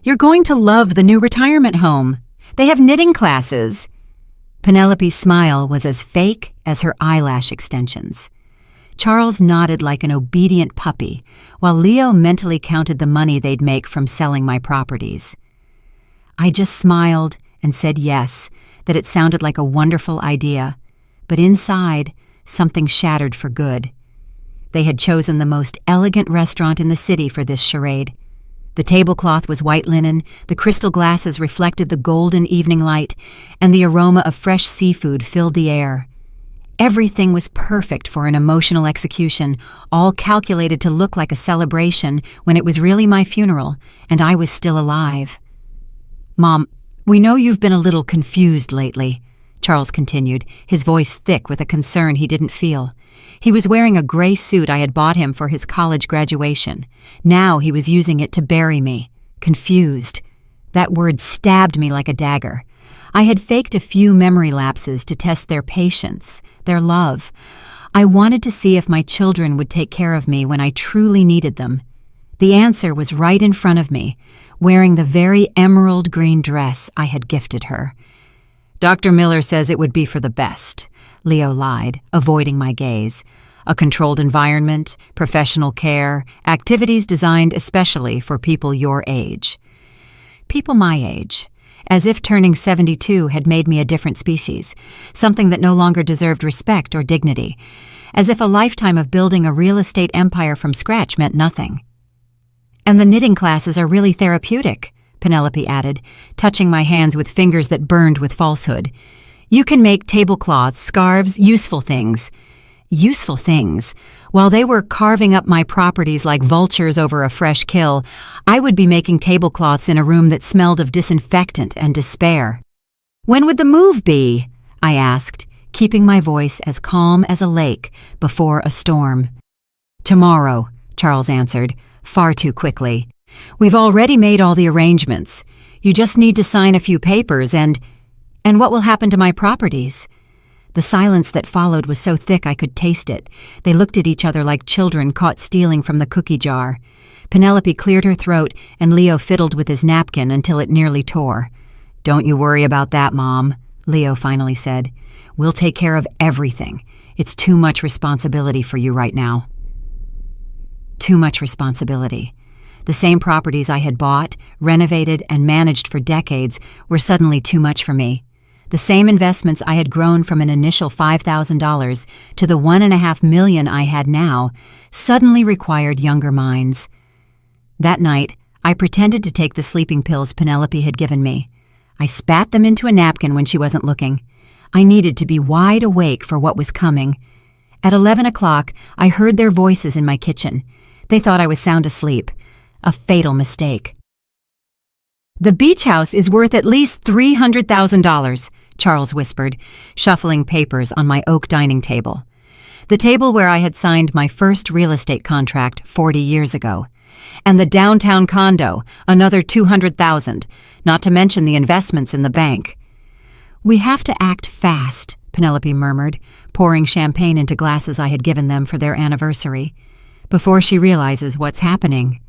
You're going to love the new retirement home. They have knitting classes." Penelope's smile was as fake as her eyelash extensions. Charles nodded like an obedient puppy, while Leo mentally counted the money they'd make from selling my properties. I just smiled and said yes, that it sounded like a wonderful idea, but inside, something shattered for good. They had chosen the most elegant restaurant in the city for this charade. The tablecloth was white linen, the crystal glasses reflected the golden evening light, and the aroma of fresh seafood filled the air. Everything was perfect for an emotional execution, all calculated to look like a celebration when it was really my funeral, and I was still alive. "Mom, we know you've been a little confused lately," Charles continued, his voice thick with a concern he didn't feel. He was wearing a gray suit I had bought him for his college graduation. Now he was using it to bury me. Confused. That word stabbed me like a dagger. I had faked a few memory lapses to test their patience, their love. I wanted to see if my children would take care of me when I truly needed them. The answer was right in front of me, wearing the very emerald green dress I had gifted her. "Dr. Miller says it would be for the best," Leo lied, avoiding my gaze. "A controlled environment, professional care, activities designed especially for people your age." People my age. As if turning 72 had made me a different species, something that no longer deserved respect or dignity. As if a lifetime of building a real estate empire from scratch meant nothing. "And the knitting classes are really therapeutic," Penelope added, touching my hands with fingers that burned with falsehood. "You can make tablecloths, scarves, useful things." Useful things. While they were carving up my properties like vultures over a fresh kill, I would be making tablecloths in a room that smelled of disinfectant and despair. "When would the move be?" I asked, keeping my voice as calm as a lake before a storm. "Tomorrow," Charles answered, far too quickly. "We've already made all the arrangements. You just need to sign a few papers and what will happen to my properties?" The silence that followed was so thick I could taste it. They looked at each other like children caught stealing from the cookie jar. Penelope cleared her throat, and Leo fiddled with his napkin until it nearly tore. "Don't you worry about that, Mom," Leo finally said. "We'll take care of everything. It's too much responsibility for you right now." Too much responsibility. The same properties I had bought, renovated, and managed for decades were suddenly too much for me. The same investments I had grown from an initial $5,000 to the $1.5 million I had now suddenly required younger minds. That night, I pretended to take the sleeping pills Penelope had given me. I spat them into a napkin when she wasn't looking. I needed to be wide awake for what was coming. At 11 o'clock, I heard their voices in my kitchen. They thought I was sound asleep. A fatal mistake. "The beach house is worth at least $300,000, Charles whispered, shuffling papers on my oak dining table. The table where I had signed my first real estate contract 40 years ago. And the downtown condo, another $200,000, not to mention the investments in the bank. "We have to act fast," Penelope murmured, pouring champagne into glasses I had given them for their anniversary, "before she realizes what's happening."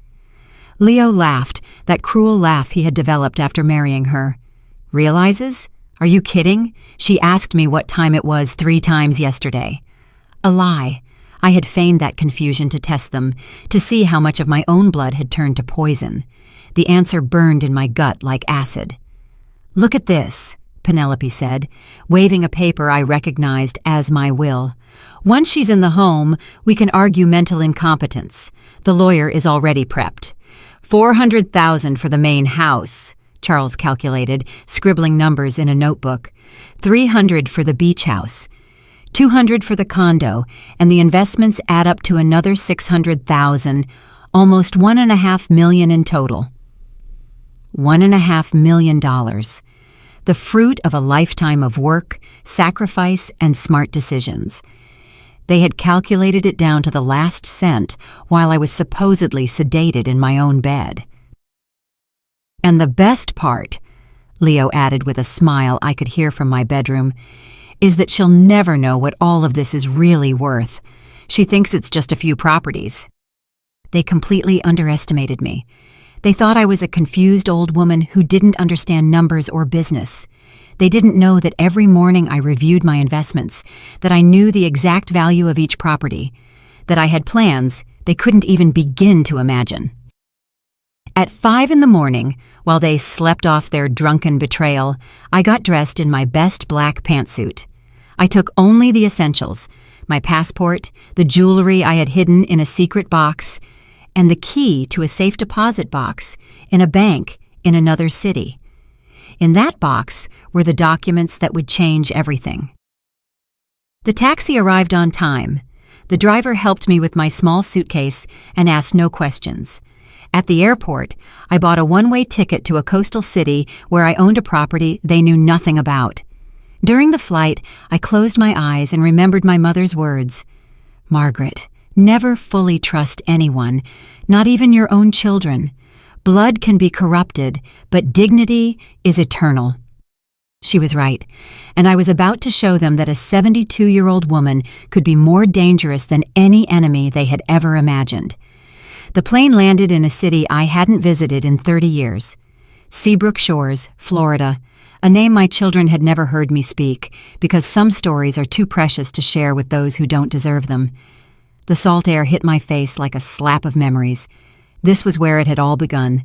Leo laughed, that cruel laugh he had developed after marrying her. "Realizes? Are you kidding? She asked me what time it was 3 times yesterday." A lie. I had feigned that confusion to test them, to see how much of my own blood had turned to poison. The answer burned in my gut like acid. "Look at this," Penelope said, waving a paper I recognized as my will. "Once she's in the home, we can argue mental incompetence. The lawyer is already prepped. $400,000 for the main house," Charles calculated, scribbling numbers in a notebook. $300 for the beach house. $200 for the condo, and the investments add up to another $600,000, almost $1.5 million in total. $1.5 million. The fruit of a lifetime of work, sacrifice, and smart decisions. They had calculated it down to the last cent while I was supposedly sedated in my own bed. "And the best part," Leo added with a smile I could hear from my bedroom, "is that she'll never know what all of this is really worth. She thinks it's just a few properties." They completely underestimated me. They thought I was a confused old woman who didn't understand numbers or business. They didn't know that every morning I reviewed my investments, that I knew the exact value of each property, that I had plans they couldn't even begin to imagine. At 5 in the morning, while they slept off their drunken betrayal, I got dressed in my best black pantsuit. I took only the essentials: my passport, the jewelry I had hidden in a secret box, and the key to a safe deposit box in a bank in another city. In that box were the documents that would change everything. The taxi arrived on time. The driver helped me with my small suitcase and asked no questions. At the airport, I bought a one-way ticket to a coastal city where I owned a property they knew nothing about. During the flight, I closed my eyes and remembered my mother's words. "Margaret, never fully trust anyone, not even your own children. Blood can be corrupted, but dignity is eternal." She was right, and I was about to show them that a 72-year-old woman could be more dangerous than any enemy they had ever imagined. The plane landed in a city I hadn't visited in 30 years. Seabrook Shores, Florida, a name my children had never heard me speak, because some stories are too precious to share with those who don't deserve them. The salt air hit my face like a slap of memories. This was where it had all begun.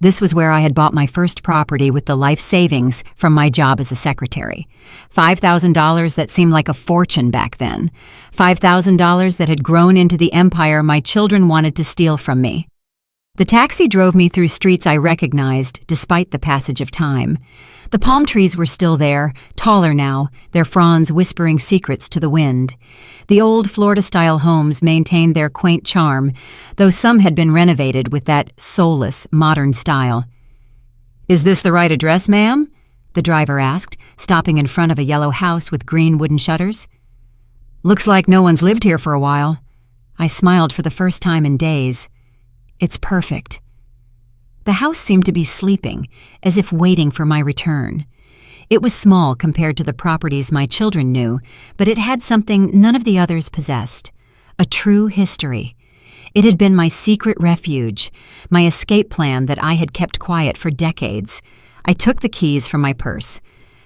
This was where I had bought my first property with the life savings from my job as a secretary. $5,000 that seemed like a fortune back then. $5,000 that had grown into the empire my children wanted to steal from me. The taxi drove me through streets I recognized despite the passage of time. The palm trees were still there, taller now, their fronds whispering secrets to the wind. The old Florida-style homes maintained their quaint charm, though some had been renovated with that soulless, modern style. "Is this the right address, ma'am?" the driver asked, stopping in front of a yellow house with green wooden shutters. "Looks like no one's lived here for a while." I smiled for the first time in days. "It's perfect." The house seemed to be sleeping, as if waiting for my return. It was small compared to the properties my children knew, but it had something none of the others possessed: a true history. It had been my secret refuge, my escape plan that I had kept quiet for decades. I took the keys from my purse.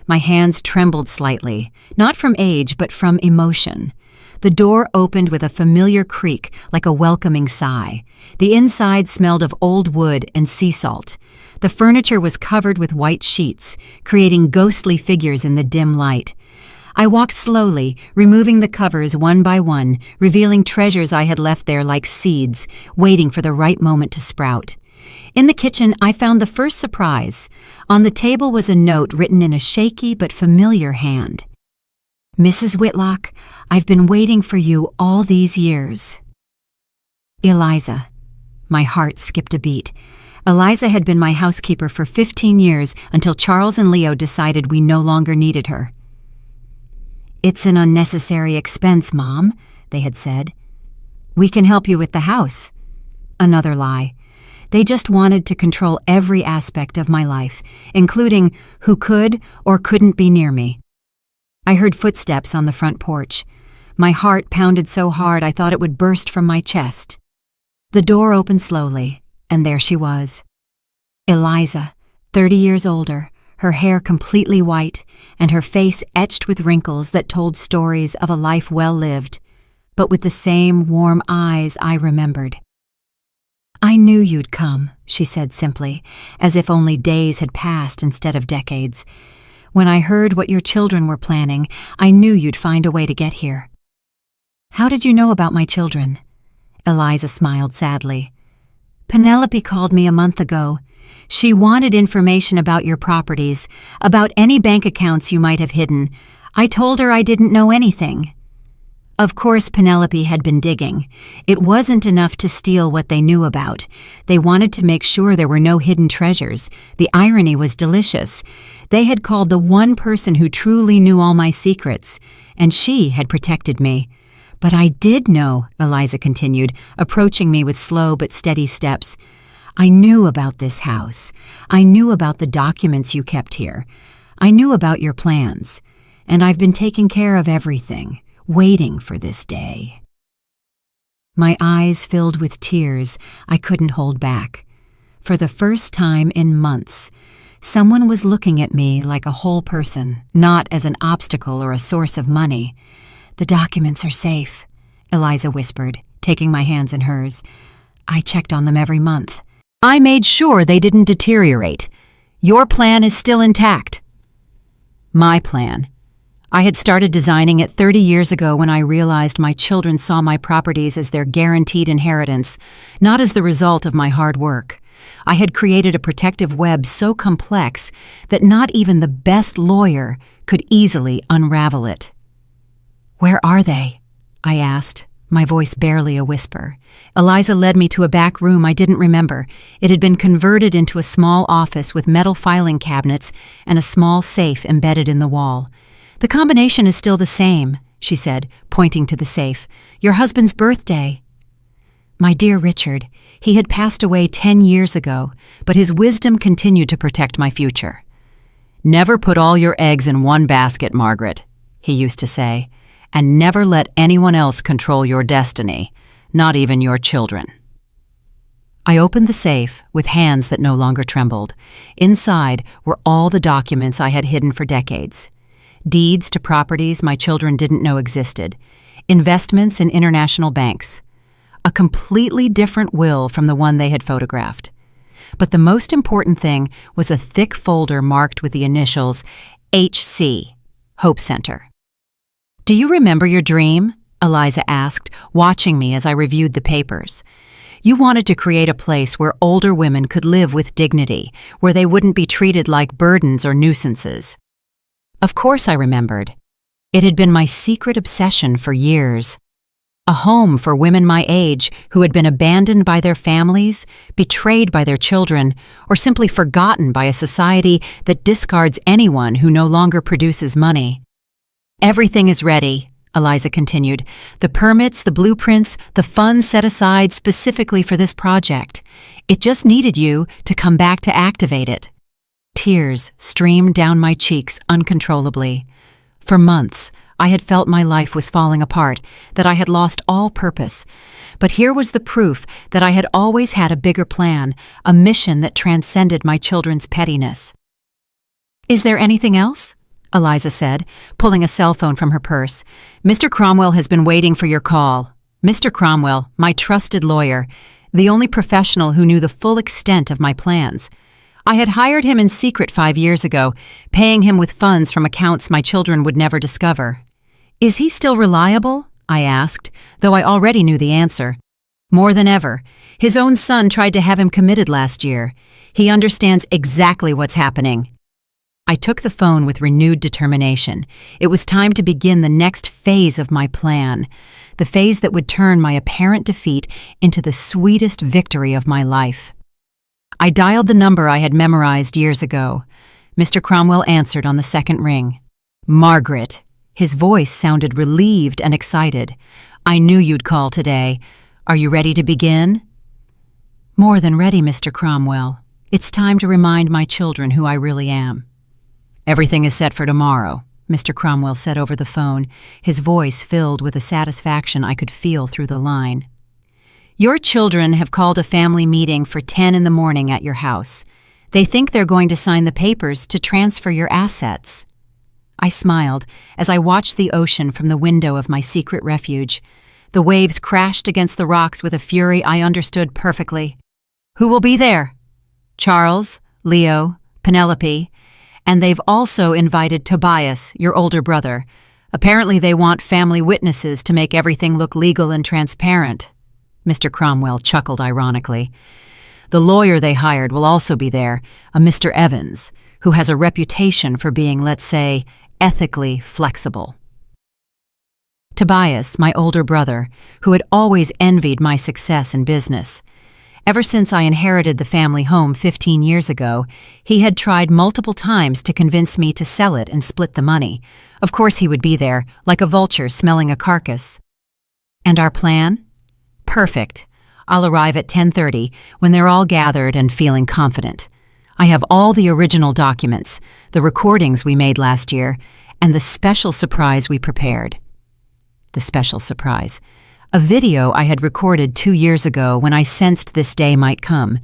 My hands trembled slightly, not from age but from emotion. The door opened with a familiar creak, like a welcoming sigh. The inside smelled of old wood and sea salt. The furniture was covered with white sheets, creating ghostly figures in the dim light. I walked slowly, removing the covers one by one, revealing treasures I had left there like seeds, waiting for the right moment to sprout. In the kitchen, I found the first surprise. On the table was a note written in a shaky but familiar hand. "Mrs. Whitlock, I've been waiting for you all these years. Eliza." My heart skipped a beat. Eliza had been my housekeeper for 15 years until Charles and Leo decided we no longer needed her. "It's an unnecessary expense, Mom," they had said. "We can help you with the house." Another lie. They just wanted to control every aspect of my life, including who could or couldn't be near me. I heard footsteps on the front porch. My heart pounded so hard I thought it would burst from my chest. The door opened slowly, and there she was. Eliza, 30 years older, her hair completely white, and her face etched with wrinkles that told stories of a life well lived, but with the same warm eyes I remembered. "I knew you'd come," she said simply, as if only days had passed instead of decades. "When I heard what your children were planning, I knew you'd find a way to get here." "How did you know about my children?" Eliza smiled sadly. "Penelope called me a month ago. She wanted information about your properties, about any bank accounts you might have hidden. I told her I didn't know anything." Of course, Penelope had been digging. It wasn't enough to steal what they knew about. They wanted to make sure there were no hidden treasures. The irony was delicious. They had called the one person who truly knew all my secrets, and she had protected me. "But I did know," Eliza continued, approaching me with slow but steady steps. "I knew about this house. I knew about the documents you kept here. I knew about your plans. And I've been taking care of everything, waiting for this day." My eyes filled with tears I couldn't hold back. For the first time in months, someone was looking at me like a whole person, not as an obstacle or a source of money. "The documents are safe," Eliza whispered, taking my hands in hers. "I checked on them every month. I made sure they didn't deteriorate. Your plan is still intact." My plan. I had started designing it 30 years ago when I realized my children saw my properties as their guaranteed inheritance, not as the result of my hard work. I had created a protective web so complex that not even the best lawyer could easily unravel it. "Where are they?" I asked, my voice barely a whisper. Eliza led me to a back room I didn't remember. It had been converted into a small office with metal filing cabinets and a small safe embedded in the wall. "The combination is still the same," she said, pointing to the safe. "Your husband's birthday." My dear Richard, he had passed away 10 years ago, but his wisdom continued to protect my future. "Never put all your eggs in one basket, Margaret," he used to say, "and never let anyone else control your destiny, not even your children." I opened the safe with hands that no longer trembled. Inside were all the documents I had hidden for decades. Deeds to properties my children didn't know existed, investments in international banks, a completely different will from the one they had photographed. But the most important thing was a thick folder marked with the initials HC, Hope Center. "Do you remember your dream?" Eliza asked, watching me as I reviewed the papers. "You wanted to create a place where older women could live with dignity, where they wouldn't be treated like burdens or nuisances." Of course I remembered. It had been my secret obsession for years. A home for women my age who had been abandoned by their families, betrayed by their children, or simply forgotten by a society that discards anyone who no longer produces money. "Everything is ready," Eliza continued. "The permits, the blueprints, the funds set aside specifically for this project. It just needed you to come back to activate it." Tears streamed down my cheeks uncontrollably. For months, I had felt my life was falling apart, that I had lost all purpose. But here was the proof that I had always had a bigger plan, a mission that transcended my children's pettiness. "Is there anything else?" Eliza said, pulling a cell phone from her purse. "Mr. Cromwell has been waiting for your call." Mr. Cromwell, my trusted lawyer, the only professional who knew the full extent of my plans. I had hired him in secret 5 years ago, paying him with funds from accounts my children would never discover. "Is he still reliable?" I asked, though I already knew the answer. "More than ever. His own son tried to have him committed last year. He understands exactly what's happening." I took the phone with renewed determination. It was time to begin the next phase of my plan, the phase that would turn my apparent defeat into the sweetest victory of my life. I dialed the number I had memorized years ago. Mr. Cromwell answered on the second ring. "Margaret." His voice sounded relieved and excited. "I knew you'd call today. Are you ready to begin?" "More than ready, Mr. Cromwell. It's time to remind my children who I really am." "Everything is set for tomorrow," Mr. Cromwell said over the phone, his voice filled with a satisfaction I could feel through the line. "Your children have called a family meeting for 10 in the morning at your house. They think they're going to sign the papers to transfer your assets." I smiled as I watched the ocean from the window of my secret refuge. The waves crashed against the rocks with a fury I understood perfectly. "Who will be there?" "Charles, Leo, Penelope, and they've also invited Tobias, your older brother. Apparently they want family witnesses to make everything look legal and transparent." Mr. Cromwell chuckled ironically. "The lawyer they hired will also be there, a Mr. Evans, who has a reputation for being, let's say, ethically flexible." Tobias, my older brother, who had always envied my success in business. Ever since I inherited the family home 15 years ago, he had tried multiple times to convince me to sell it and split the money. Of course he would be there, like a vulture smelling a carcass. "And our plan?" "Perfect. I'll arrive at 10:30 when they're all gathered and feeling confident. I have all the original documents, the recordings we made last year, and the special surprise we prepared." The special surprise. A video I had recorded 2 years ago when I sensed this day might come.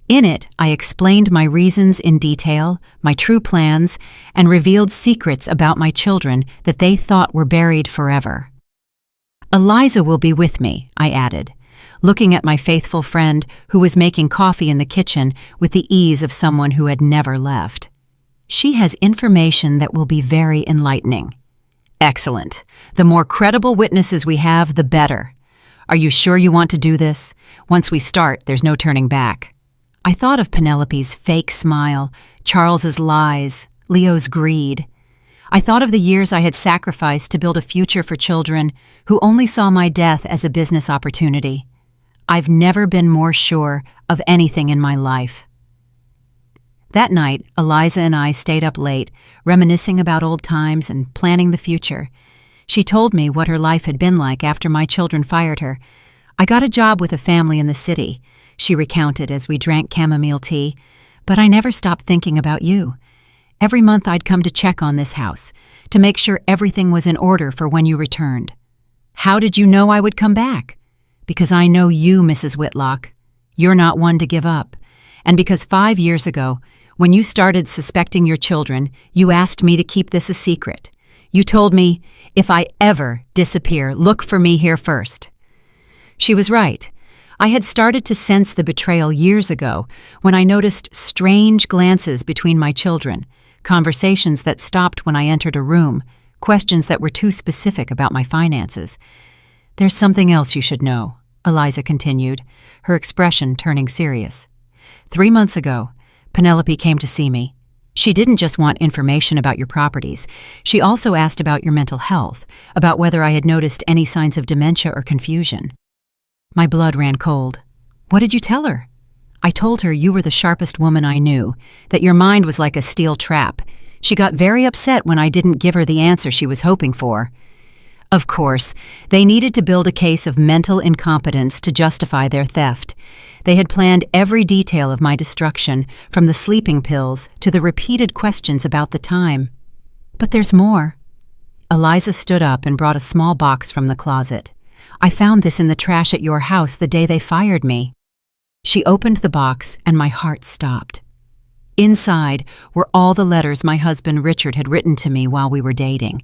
In it, I explained my reasons in detail, my true plans, and revealed secrets about my children that they thought were buried forever. "Eliza will be with me," I added, looking at my faithful friend who was making coffee in the kitchen with the ease of someone who had never left. "She has information that will be very enlightening." "Excellent. The more credible witnesses we have, the better. Are you sure you want to do this? Once we start, there's no turning back." I thought of Penelope's fake smile, Charles's lies, Leo's greed. I thought of the years I had sacrificed to build a future for children who only saw my death as a business opportunity. I've never been more sure of anything in my life. That night, Eliza and I stayed up late, reminiscing about old times and planning the future. She told me what her life had been like after my children fired her. "I got a job with a family in the city," she recounted as we drank chamomile tea, "but I never stopped thinking about you. Every month I'd come to check on this house, to make sure everything was in order for when you returned." "How did you know I would come back?" "Because I know you, Mrs. Whitlock. You're not one to give up. And because 5 years ago, when you started suspecting your children, you asked me to keep this a secret. You told me, if I ever disappear, look for me here first." She was right. I had started to sense the betrayal years ago when I noticed strange glances between my children, conversations that stopped when I entered a room, questions that were too specific about my finances. "There's something else you should know," Eliza continued, her expression turning serious. 3 months ago, Penelope came to see me. She didn't just want information about your properties. She also asked about your mental health, about whether I had noticed any signs of dementia or confusion. My blood ran cold. "What did you tell her?" "I told her you were the sharpest woman I knew, that your mind was like a steel trap. She got very upset when I didn't give her the answer she was hoping for." Of course, they needed to build a case of mental incompetence to justify their theft. They had planned every detail of my destruction, from the sleeping pills to the repeated questions about the time. "But there's more." Eliza stood up and brought a small box from the closet. "I found this in the trash at your house the day they fired me." She opened the box and my heart stopped. Inside were all the letters my husband Richard had written to me while we were dating.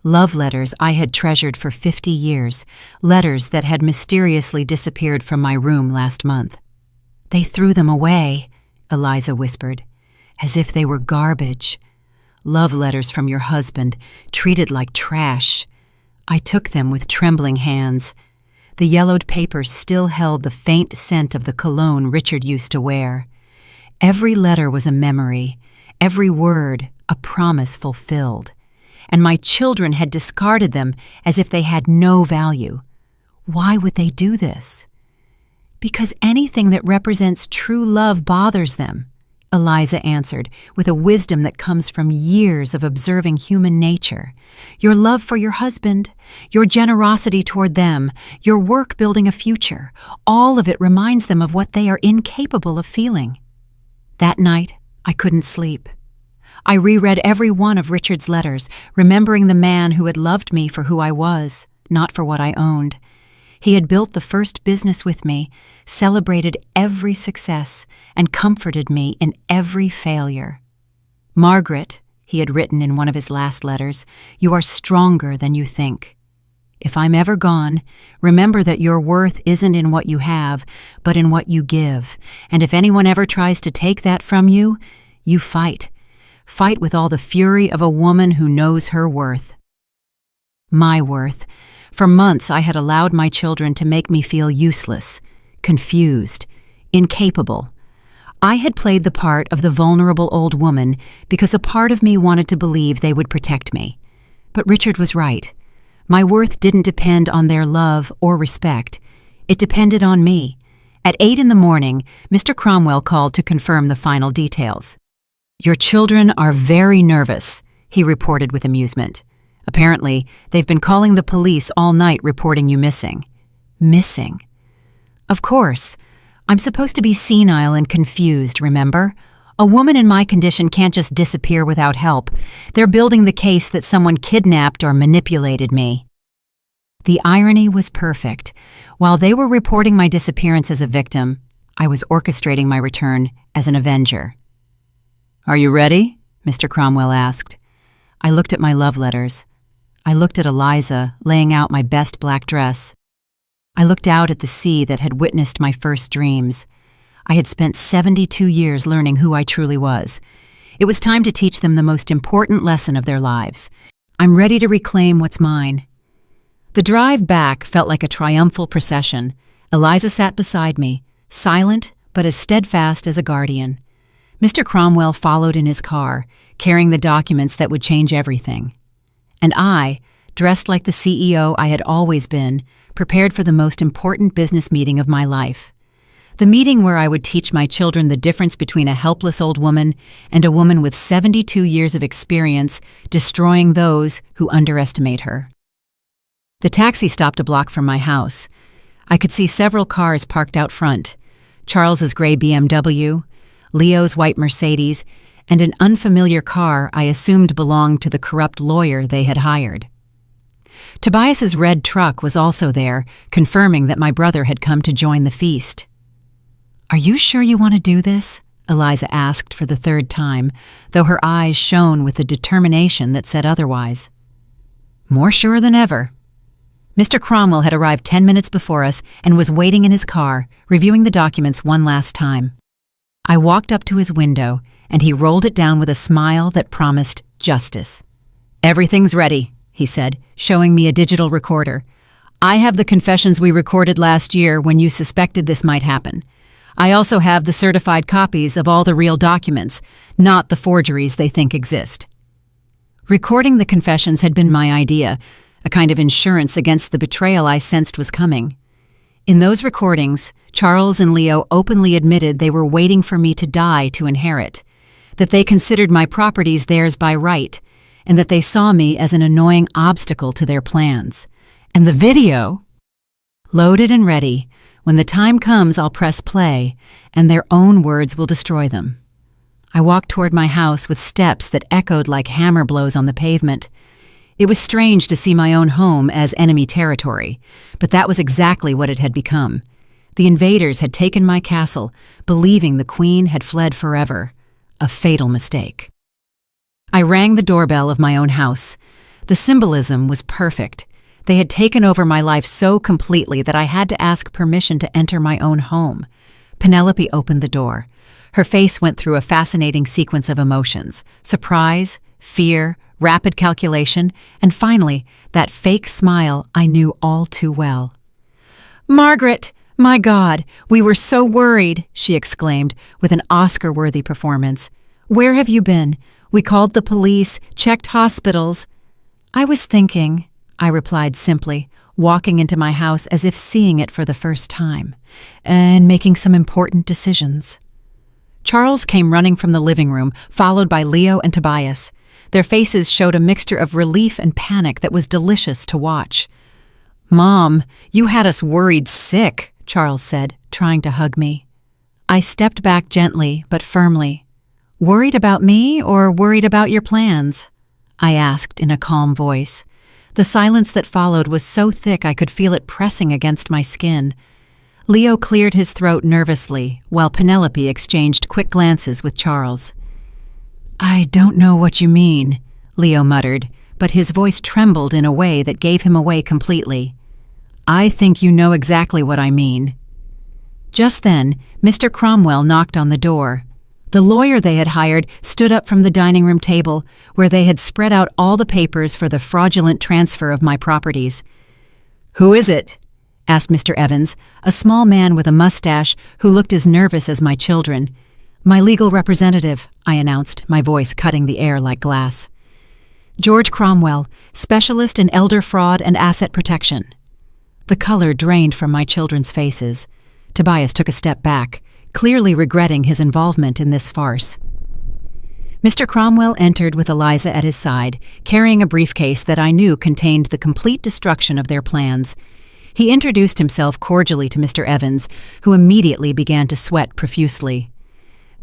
Love letters I had treasured for 50 years, letters that had mysteriously disappeared from my room last month. "They threw them away," Eliza whispered, "as if they were garbage. Love letters from your husband, treated like trash." I took them with trembling hands. The yellowed paper still held the faint scent of the cologne Richard used to wear. Every letter was a memory, every word a promise fulfilled. And my children had discarded them as if they had no value. Why would they do this? "Because anything that represents true love bothers them," Eliza answered, with a wisdom that comes from years of observing human nature. "Your love for your husband, your generosity toward them, your work building a future, all of it reminds them of what they are incapable of feeling." That night, I couldn't sleep. I reread every one of Richard's letters, remembering the man who had loved me for who I was, not for what I owned. He had built the first business with me, celebrated every success, and comforted me in every failure. "Margaret," he had written in one of his last letters, "you are stronger than you think. If I'm ever gone, remember that your worth isn't in what you have, but in what you give. And if anyone ever tries to take that from you, you fight. Fight with all the fury of a woman who knows her worth." My worth. For months I had allowed my children to make me feel useless, confused, incapable. I had played the part of the vulnerable old woman because a part of me wanted to believe they would protect me. But Richard was right. My worth didn't depend on their love or respect. It depended on me. At 8 in the morning, Mr. Cromwell called to confirm the final details. "Your children are very nervous," he reported with amusement. "Apparently, they've been calling the police all night reporting you missing." Missing? Of course. I'm supposed to be senile and confused, remember? A woman in my condition can't just disappear without help. They're building the case that someone kidnapped or manipulated me. The irony was perfect. While they were reporting my disappearance as a victim, I was orchestrating my return as an avenger. "Are you ready?" Mr. Cromwell asked. I looked at my love letters. I looked at Eliza laying out my best black dress. I looked out at the sea that had witnessed my first dreams. I had spent 72 years learning who I truly was. It was time to teach them the most important lesson of their lives. I'm ready to reclaim what's mine. The drive back felt like a triumphal procession. Eliza sat beside me, silent but as steadfast as a guardian. Mr. Cromwell followed in his car, carrying the documents that would change everything. And I, dressed like the CEO I had always been, prepared for the most important business meeting of my life. The meeting where I would teach my children the difference between a helpless old woman and a woman with 72 years of experience destroying those who underestimate her. The taxi stopped a block from my house. I could see several cars parked out front: Charles's gray BMW, Leo's white Mercedes, and an unfamiliar car I assumed belonged to the corrupt lawyer they had hired. Tobias's red truck was also there, confirming that my brother had come to join the feast. "Are you sure you want to do this?" Eliza asked for the third time, though her eyes shone with a determination that said otherwise. "More sure than ever." Mr. Cromwell had arrived 10 minutes before us and was waiting in his car, reviewing the documents one last time. I walked up to his window, and he rolled it down with a smile that promised justice. "Everything's ready," he said, showing me a digital recorder. "I have the confessions we recorded last year when you suspected this might happen. I also have the certified copies of all the real documents, not the forgeries they think exist." Recording the confessions had been my idea, a kind of insurance against the betrayal I sensed was coming. In those recordings, Charles and Leo openly admitted they were waiting for me to die to inherit, that they considered my properties theirs by right, and that they saw me as an annoying obstacle to their plans. And the video? Loaded and ready. When the time comes, I'll press play, and their own words will destroy them. I walked toward my house with steps that echoed like hammer blows on the pavement. It was strange to see my own home as enemy territory, but that was exactly what it had become. The invaders had taken my castle, believing the queen had fled forever. A fatal mistake. I rang the doorbell of my own house. The symbolism was perfect. They had taken over my life so completely that I had to ask permission to enter my own home. Penelope opened the door. Her face went through a fascinating sequence of emotions: surprise, fear, rapid calculation, and finally, that fake smile I knew all too well. "Margaret! My God, we were so worried," she exclaimed with an Oscar-worthy performance. "Where have you been? We called the police, checked hospitals." "I was thinking," I replied simply, walking into my house as if seeing it for the first time, "and making some important decisions." Charles came running from the living room, followed by Leo and Tobias. Their faces showed a mixture of relief and panic that was delicious to watch. "Mom, you had us worried sick," Charles said, trying to hug me. I stepped back gently but firmly. "Worried about me or worried about your plans?" I asked in a calm voice. The silence that followed was so thick I could feel it pressing against my skin. Leo cleared his throat nervously, while Penelope exchanged quick glances with Charles. "I don't know what you mean," Leo muttered, but his voice trembled in a way that gave him away completely. "I think you know exactly what I mean." Just then, Mr. Cromwell knocked on the door. The lawyer they had hired stood up from the dining room table, where they had spread out all the papers for the fraudulent transfer of my properties. "Who is it?" asked Mr. Evans, a small man with a mustache who looked as nervous as my children. "My legal representative," I announced, my voice cutting the air like glass. "George Cromwell, specialist in elder fraud and asset protection." The color drained from my children's faces. Tobias took a step back, clearly regretting his involvement in this farce. Mr. Cromwell entered with Eliza at his side, carrying a briefcase that I knew contained the complete destruction of their plans. He introduced himself cordially to Mr. Evans, who immediately began to sweat profusely.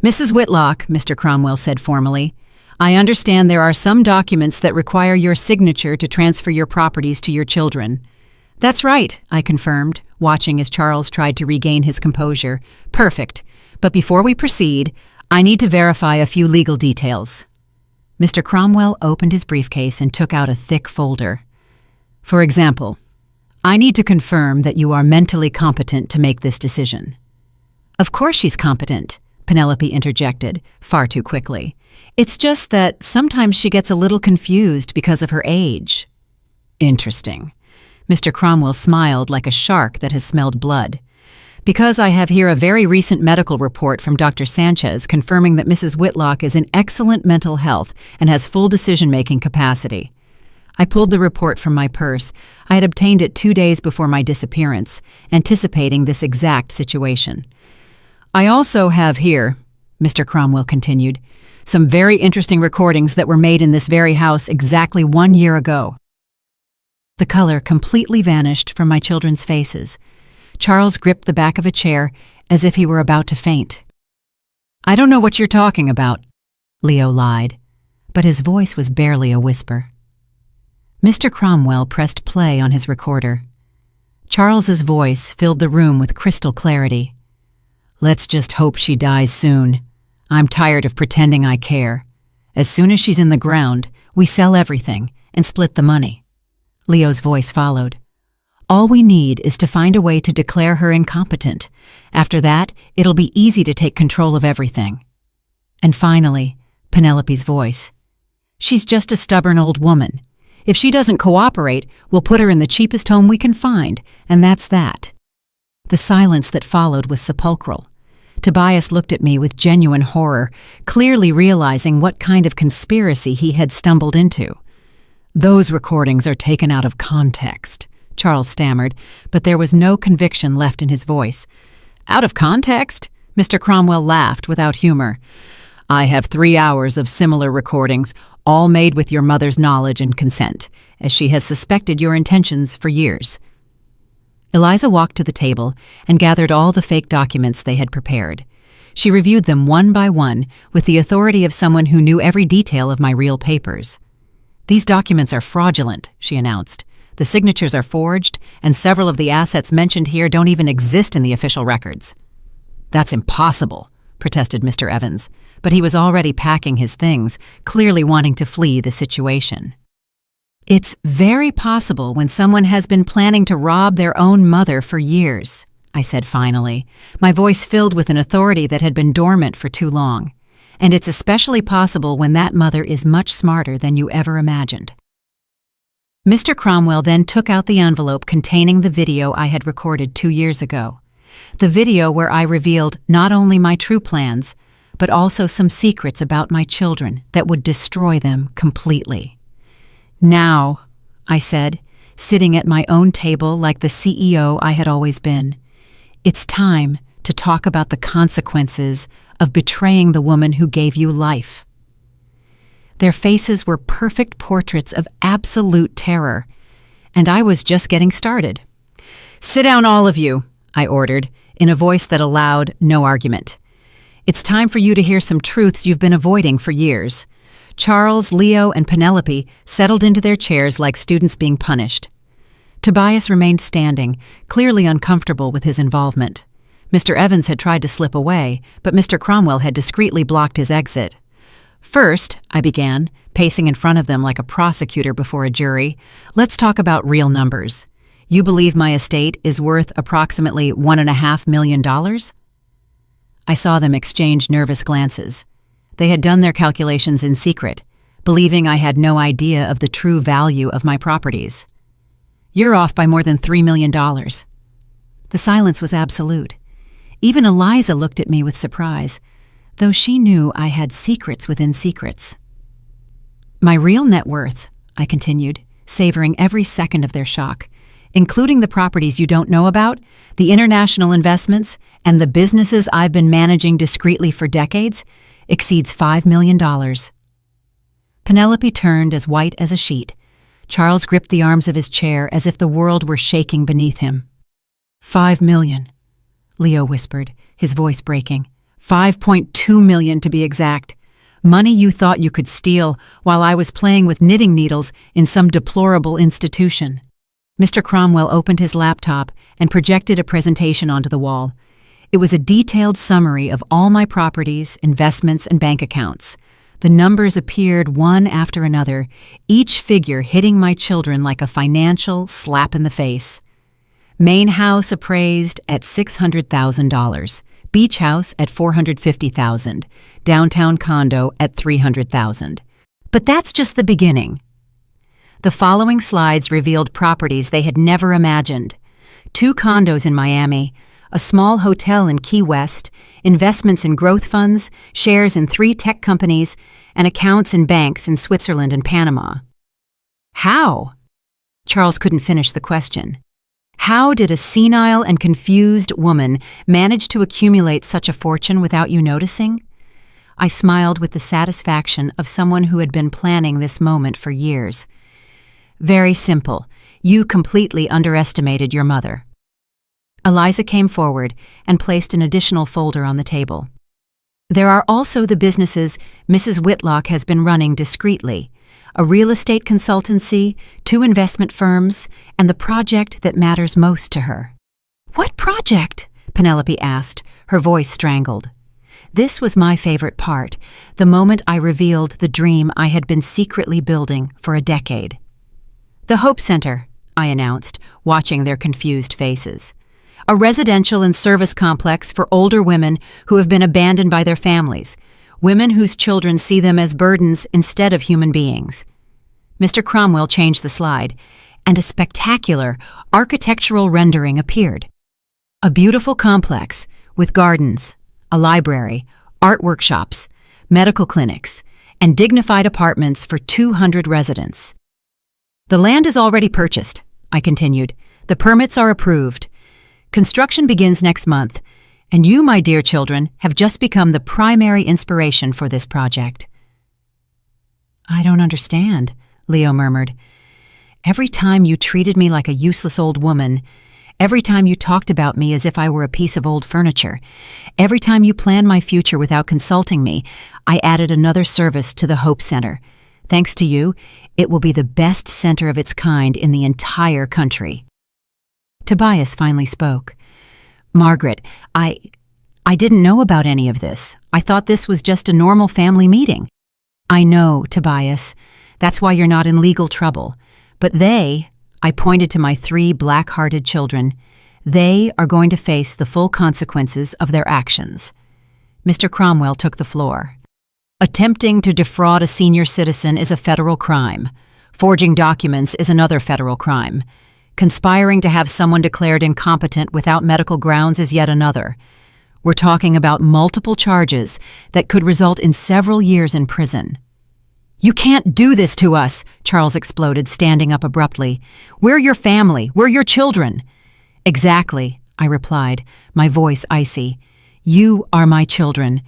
"Mrs. Whitlock," Mr. Cromwell said formally, "I understand there are some documents that require your signature to transfer your properties to your children. That's right, I confirmed, watching as Charles tried to regain his composure. Perfect. But before we proceed, I need to verify a few legal details. Mr. Cromwell opened his briefcase and took out a thick folder. For example, I need to confirm that you are mentally competent to make this decision. Of course she's competent, Penelope interjected, far too quickly. It's just that sometimes she gets a little confused because of her age. Interesting. Mr. Cromwell smiled like a shark that has smelled blood. Because I have here a very recent medical report from Dr. Sanchez confirming that Mrs. Whitlock is in excellent mental health and has full decision-making capacity. I pulled the report from my purse. I had obtained it 2 days before my disappearance, anticipating this exact situation. I also have here, Mr. Cromwell continued, some very interesting recordings that were made in this very house exactly 1 year ago. The color completely vanished from my children's faces. Charles gripped the back of a chair as if he were about to faint. I don't know what you're talking about, Leo lied, but his voice was barely a whisper. Mr. Cromwell pressed play on his recorder. Charles's voice filled the room with crystal clarity. Let's just hope she dies soon. I'm tired of pretending I care. As soon as she's in the ground, we sell everything and split the money. Leo's voice followed. All we need is to find a way to declare her incompetent. After that, it'll be easy to take control of everything. And finally, Penelope's voice. She's just a stubborn old woman. If she doesn't cooperate, we'll put her in the cheapest home we can find, and that's that. The silence that followed was sepulchral. Tobias looked at me with genuine horror, clearly realizing what kind of conspiracy he had stumbled into. Those recordings are taken out of context, Charles stammered, but there was no conviction left in his voice. Out of context? Mr. Cromwell laughed without humor. I have 3 hours of similar recordings, all made with your mother's knowledge and consent, as she has suspected your intentions for years. Eliza walked to the table and gathered all the fake documents they had prepared. She reviewed them one by one with the authority of someone who knew every detail of my real papers. These documents are fraudulent, she announced. The signatures are forged, and several of the assets mentioned here don't even exist in the official records. That's impossible, protested Mr. Evans, but he was already packing his things, clearly wanting to flee the situation. It's very possible when someone has been planning to rob their own mother for years, I said finally, my voice filled with an authority that had been dormant for too long. And it's especially possible when that mother is much smarter than you ever imagined. Mr. Cromwell then took out the envelope containing the video I had recorded 2 years ago. The video where I revealed not only my true plans, but also some secrets about my children that would destroy them completely. Now, I said, sitting at my own table like the CEO I had always been, it's time to talk about the consequences of betraying the woman who gave you life. Their faces were perfect portraits of absolute terror, and I was just getting started. Sit down, all of you, I ordered, in a voice that allowed no argument. It's time for you to hear some truths you've been avoiding for years. Charles, Leo, and Penelope settled into their chairs like students being punished. Tobias remained standing, clearly uncomfortable with his involvement. Mr. Evans had tried to slip away, but Mr. Cromwell had discreetly blocked his exit. First, I began, pacing in front of them like a prosecutor before a jury, let's talk about real numbers. You believe my estate is worth approximately $1.5 million? I saw them exchange nervous glances. They had done their calculations in secret, believing I had no idea of the true value of my properties. You're off by more than $3 million. The silence was absolute. Even Eliza looked at me with surprise, though she knew I had secrets within secrets. My real net worth, I continued, savoring every second of their shock, including the properties you don't know about, the international investments, and the businesses I've been managing discreetly for decades, exceeds $5 million. Penelope turned as white as a sheet. Charles gripped the arms of his chair as if the world were shaking beneath him. $5 million. Leo whispered, his voice breaking. $5.2 million to be exact. Money you thought you could steal while I was playing with knitting needles in some deplorable institution. Mr. Cromwell opened his laptop and projected a presentation onto the wall. It was a detailed summary of all my properties, investments, and bank accounts. The numbers appeared one after another, each figure hitting my children like a financial slap in the face. Main house appraised at $600,000. Beach house at $450,000. Downtown condo at $300,000. But that's just the beginning. The following slides revealed properties they had never imagined. 2 condos in Miami, a small hotel in Key West, investments in growth funds, shares in 3 tech companies, and accounts in banks in Switzerland and Panama. How? Charles couldn't finish the question. How did a senile and confused woman manage to accumulate such a fortune without you noticing? I smiled with the satisfaction of someone who had been planning this moment for years. Very simple. You completely underestimated your mother. Eliza came forward and placed an additional folder on the table. There are also the businesses Mrs. Whitlock has been running discreetly, a real estate consultancy, 2 investment firms, and the project that matters most to her. What project? Penelope asked, her voice strangled. This was my favorite part, the moment I revealed the dream I had been secretly building for a decade. The Hope Center, I announced, watching their confused faces. A residential and service complex for older women who have been abandoned by their families, women whose children see them as burdens instead of human beings. Mr. Cromwell changed the slide, and a spectacular architectural rendering appeared. A beautiful complex with gardens, a library, art workshops, medical clinics, and dignified apartments for 200 residents. The land is already purchased, I continued. The permits are approved. Construction begins next month, and you, my dear children, have just become the primary inspiration for this project. I don't understand, Leo murmured. Every time you treated me like a useless old woman, every time you talked about me as if I were a piece of old furniture, every time you planned my future without consulting me, I added another service to the Hope Center. Thanks to you, it will be the best center of its kind in the entire country. Tobias finally spoke. Margaret, I didn't know about any of this. I thought this was just a normal family meeting. I know, Tobias. That's why you're not in legal trouble. But I pointed to my 3 black-hearted children, they are going to face the full consequences of their actions. Mr. Cromwell took the floor. Attempting to defraud a senior citizen is a federal crime. Forging documents is another federal crime. Conspiring to have someone declared incompetent without medical grounds is yet another. We're talking about multiple charges that could result in several years in prison. You can't do this to us, Charles exploded, standing up abruptly. We're your family. We're your children. Exactly, I replied, my voice icy. You are my children,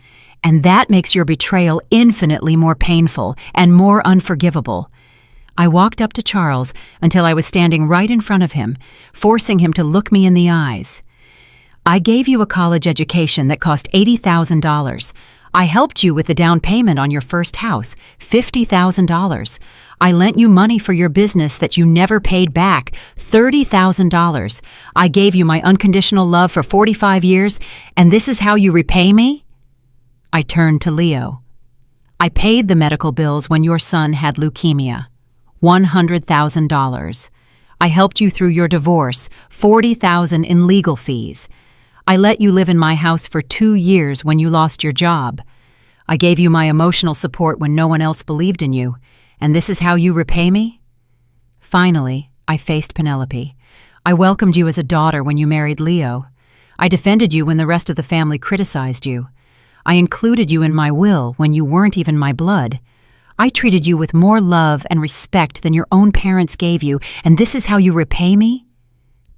and that makes your betrayal infinitely more painful and more unforgivable. I walked up to Charles until I was standing right in front of him, forcing him to look me in the eyes. I gave you a college education that cost $80,000. I helped you with the down payment on your first house, $50,000. I lent you money for your business that you never paid back, $30,000. I gave you my unconditional love for 45 years, and this is how you repay me? I turned to Leo. I paid the medical bills when your son had leukemia, $100,000. I helped you through your divorce, $40,000 in legal fees. I let you live in my house for 2 years when you lost your job. I gave you my emotional support when no one else believed in you, and this is how you repay me? Finally, I faced Penelope. I welcomed you as a daughter when you married Leo. I defended you when the rest of the family criticized you. I included you in my will when you weren't even my blood. I treated you with more love and respect than your own parents gave you, and this is how you repay me?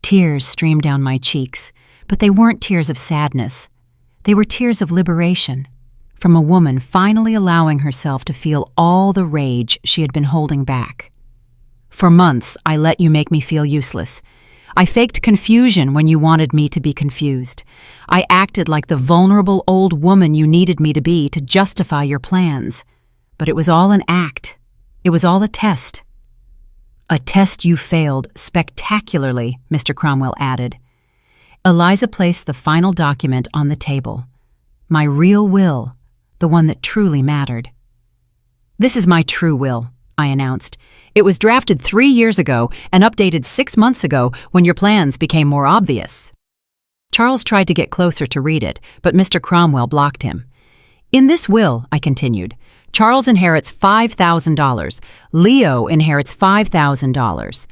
Tears streamed down my cheeks, but they weren't tears of sadness. They were tears of liberation, from a woman finally allowing herself to feel all the rage she had been holding back. For months, I let you make me feel useless. I faked confusion when you wanted me to be confused. I acted like the vulnerable old woman you needed me to be to justify your plans. But it was all an act. It was all a test. A test you failed spectacularly, Mr. Cromwell added. Eliza placed the final document on the table. My real will, the one that truly mattered. This is my true will, I announced. It was drafted 3 years ago and updated 6 months ago when your plans became more obvious. Charles tried to get closer to read it, but Mr. Cromwell blocked him. In this will, I continued, Charles inherits $5,000. Leo inherits $5,000.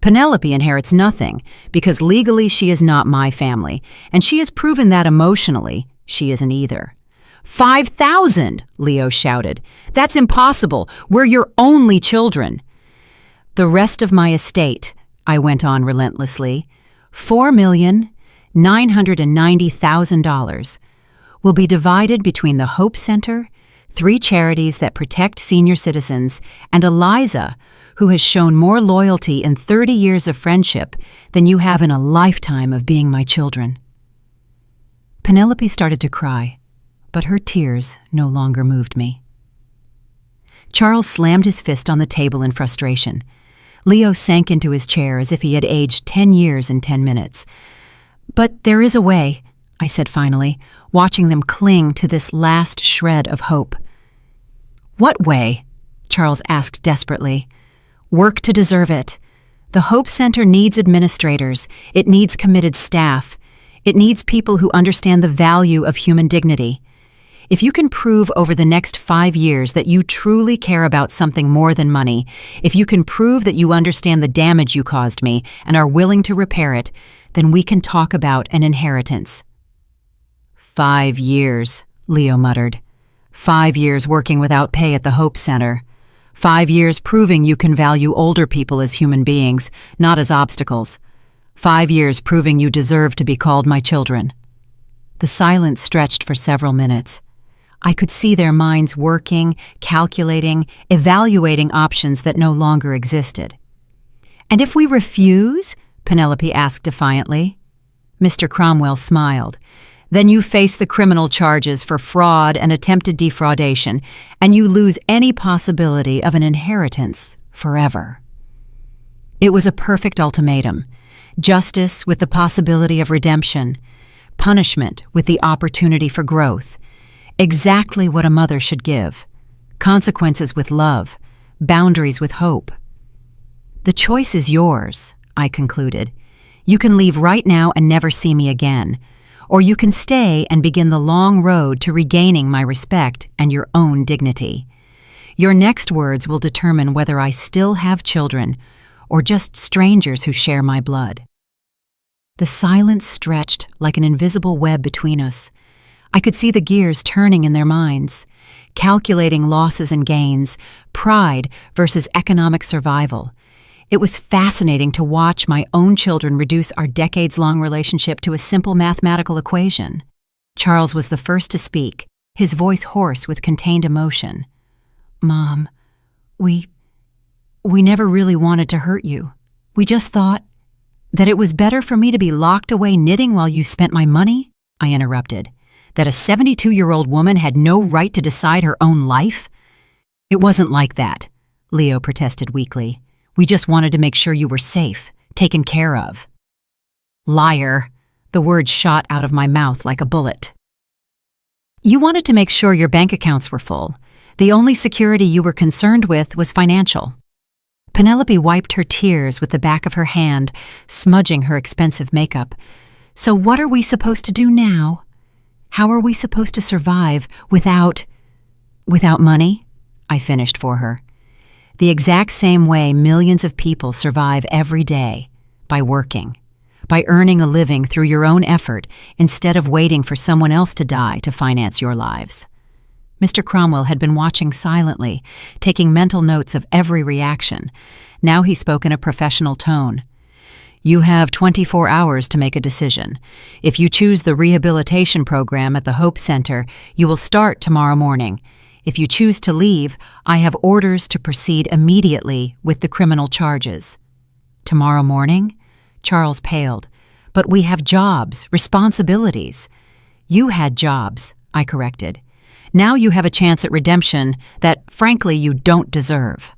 Penelope inherits nothing because legally she is not my family, and she has proven that emotionally she isn't either. 5,000, Leo shouted. That's impossible. We're your only children. The rest of my estate, I went on relentlessly, $4,990,000, will be divided between the Hope Center, 3 charities that protect senior citizens, and Eliza, who has shown more loyalty in 30 years of friendship than you have in a lifetime of being my children. Penelope started to cry, but her tears no longer moved me. Charles slammed his fist on the table in frustration. Leo sank into his chair as if he had aged 10 years in 10 minutes. But there is a way, I said finally, watching them cling to this last shred of hope. What way? Charles asked desperately. Work to deserve it. The Hope Center needs administrators. It needs committed staff. It needs people who understand the value of human dignity. If you can prove over the next 5 years that you truly care about something more than money, if you can prove that you understand the damage you caused me and are willing to repair it, then we can talk about an inheritance. 5 years, Leo muttered. 5 years working without pay at the Hope Center. 5 years proving you can value older people as human beings, not as obstacles. 5 years proving you deserve to be called my children. The silence stretched for several minutes. I could see their minds working, calculating, evaluating options that no longer existed. And if we refuse? Penelope asked defiantly. Mr. Cromwell smiled. Then you face the criminal charges for fraud and attempted defraudation, and you lose any possibility of an inheritance forever. It was a perfect ultimatum. Justice with the possibility of redemption. Punishment with the opportunity for growth. Exactly what a mother should give. Consequences with love. Boundaries with hope. The choice is yours, I concluded. You can leave right now and never see me again. Or you can stay and begin the long road to regaining my respect and your own dignity. Your next words will determine whether I still have children or just strangers who share my blood. The silence stretched like an invisible web between us. I could see the gears turning in their minds, calculating losses and gains, pride versus economic survival. It was fascinating to watch my own children reduce our decades-long relationship to a simple mathematical equation. Charles was the first to speak, his voice hoarse with contained emotion. Mom, we never really wanted to hurt you. We just thought that it was better for me to be locked away knitting while you spent my money, I interrupted. That a 72-year-old woman had no right to decide her own life? It wasn't like that, Leo protested weakly. We just wanted to make sure you were safe, taken care of. Liar. The word shot out of my mouth like a bullet. You wanted to make sure your bank accounts were full. The only security you were concerned with was financial. Penelope wiped her tears with the back of her hand, smudging her expensive makeup. So what are we supposed to do now? How are we supposed to survive without money? I finished for her. The exact same way millions of people survive every day, by working, by earning a living through your own effort instead of waiting for someone else to die to finance your lives. Mr. Cromwell had been watching silently, taking mental notes of every reaction. Now he spoke in a professional tone. You have 24 hours to make a decision. If you choose the rehabilitation program at the Hope Center, you will start tomorrow morning. If you choose to leave, I have orders to proceed immediately with the criminal charges. Tomorrow morning? Charles paled. But we have jobs, responsibilities. You had jobs, I corrected. Now you have a chance at redemption that, frankly, you don't deserve.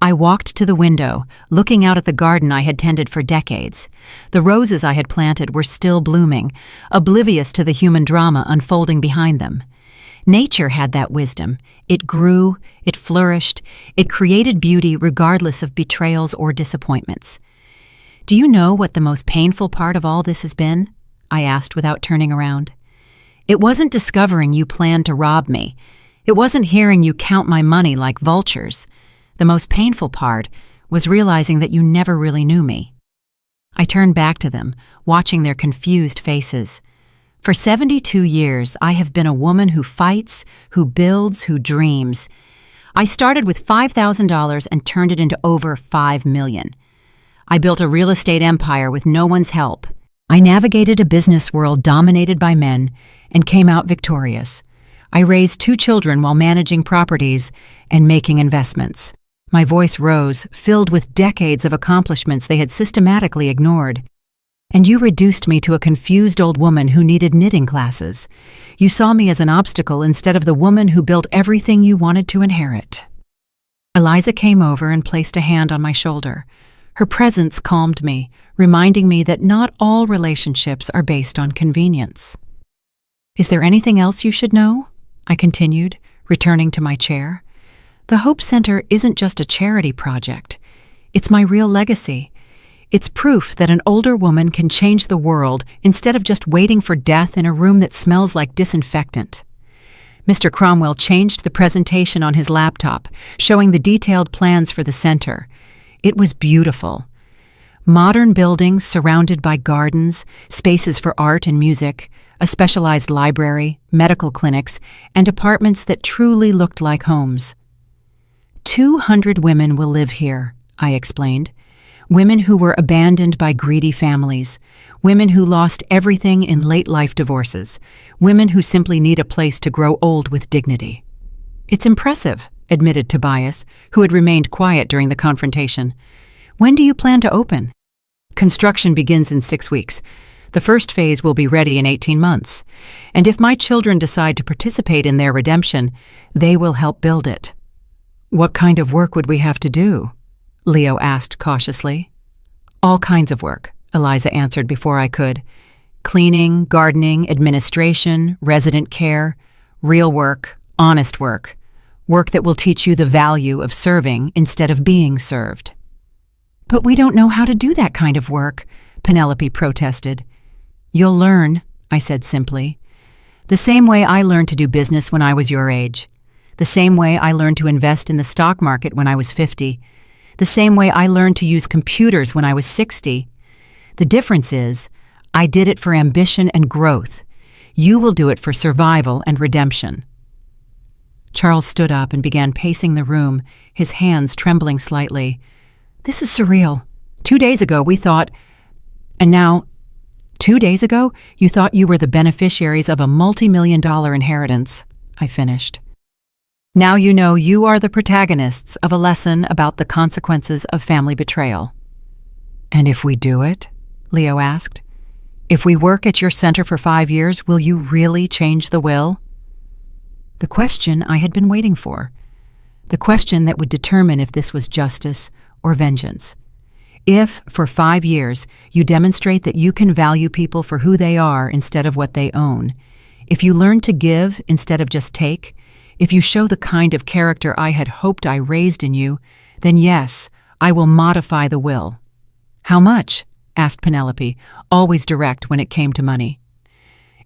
I walked to the window, looking out at the garden I had tended for decades. The roses I had planted were still blooming, oblivious to the human drama unfolding behind them. Nature had that wisdom. It grew, it flourished, it created beauty regardless of betrayals or disappointments. "Do you know what the most painful part of all this has been?" I asked without turning around. "It wasn't discovering you planned to rob me. It wasn't hearing you count my money like vultures. The most painful part was realizing that you never really knew me." I turned back to them, watching their confused faces. For 72 years, I have been a woman who fights, who builds, who dreams. I started with $5,000 and turned it into over $5 million. I built a real estate empire with no one's help. I navigated a business world dominated by men and came out victorious. I raised 2 children while managing properties and making investments. My voice rose, filled with decades of accomplishments they had systematically ignored. "And you reduced me to a confused old woman who needed knitting classes. You saw me as an obstacle instead of the woman who built everything you wanted to inherit." Eliza came over and placed a hand on my shoulder. Her presence calmed me, reminding me that not all relationships are based on convenience. "Is there anything else you should know?" I continued, returning to my chair. "The Hope Center isn't just a charity project. It's my real legacy. It's proof that an older woman can change the world instead of just waiting for death in a room that smells like disinfectant." Mr. Cromwell changed the presentation on his laptop, showing the detailed plans for the center. It was beautiful. Modern buildings surrounded by gardens, spaces for art and music, a specialized library, medical clinics, and apartments that truly looked like homes. 200 women will live here, I explained. Women who were abandoned by greedy families, women who lost everything in late-life divorces, women who simply need a place to grow old with dignity. "It's impressive," admitted Tobias, who had remained quiet during the confrontation. "When do you plan to open?" "Construction begins in 6 weeks. The first phase will be ready in 18 months. And if my children decide to participate in their redemption, they will help build it." "What kind of work would we have to do?" Leo asked cautiously. "All kinds of work," Eliza answered before I could. "Cleaning, gardening, administration, resident care, real work, honest work. Work that will teach you the value of serving instead of being served." "But we don't know how to do that kind of work," Penelope protested. "You'll learn," I said simply. "The same way I learned to do business when I was your age. The same way I learned to invest in the stock market when I was 50. The same way I learned to use computers when I was 60. The difference is, I did it for ambition and growth. You will do it for survival and redemption." Charles stood up and began pacing the room, his hands trembling slightly. "This is surreal. 2 days ago we thought, and now, 2 days ago you thought you were the beneficiaries of a multi-million-dollar inheritance," I finished. "Now you know you are the protagonists of a lesson about the consequences of family betrayal." "And if we do it?" Leo asked. "If we work at your center for 5 years, will you really change the will?" The question I had been waiting for. The question that would determine if this was justice or vengeance. If, for 5 years, you demonstrate that you can value people for who they are instead of what they own, if you learn to give instead of just take, if you show the kind of character I had hoped I raised in you, then yes, I will modify the will. "How much?" asked Penelope, always direct when it came to money.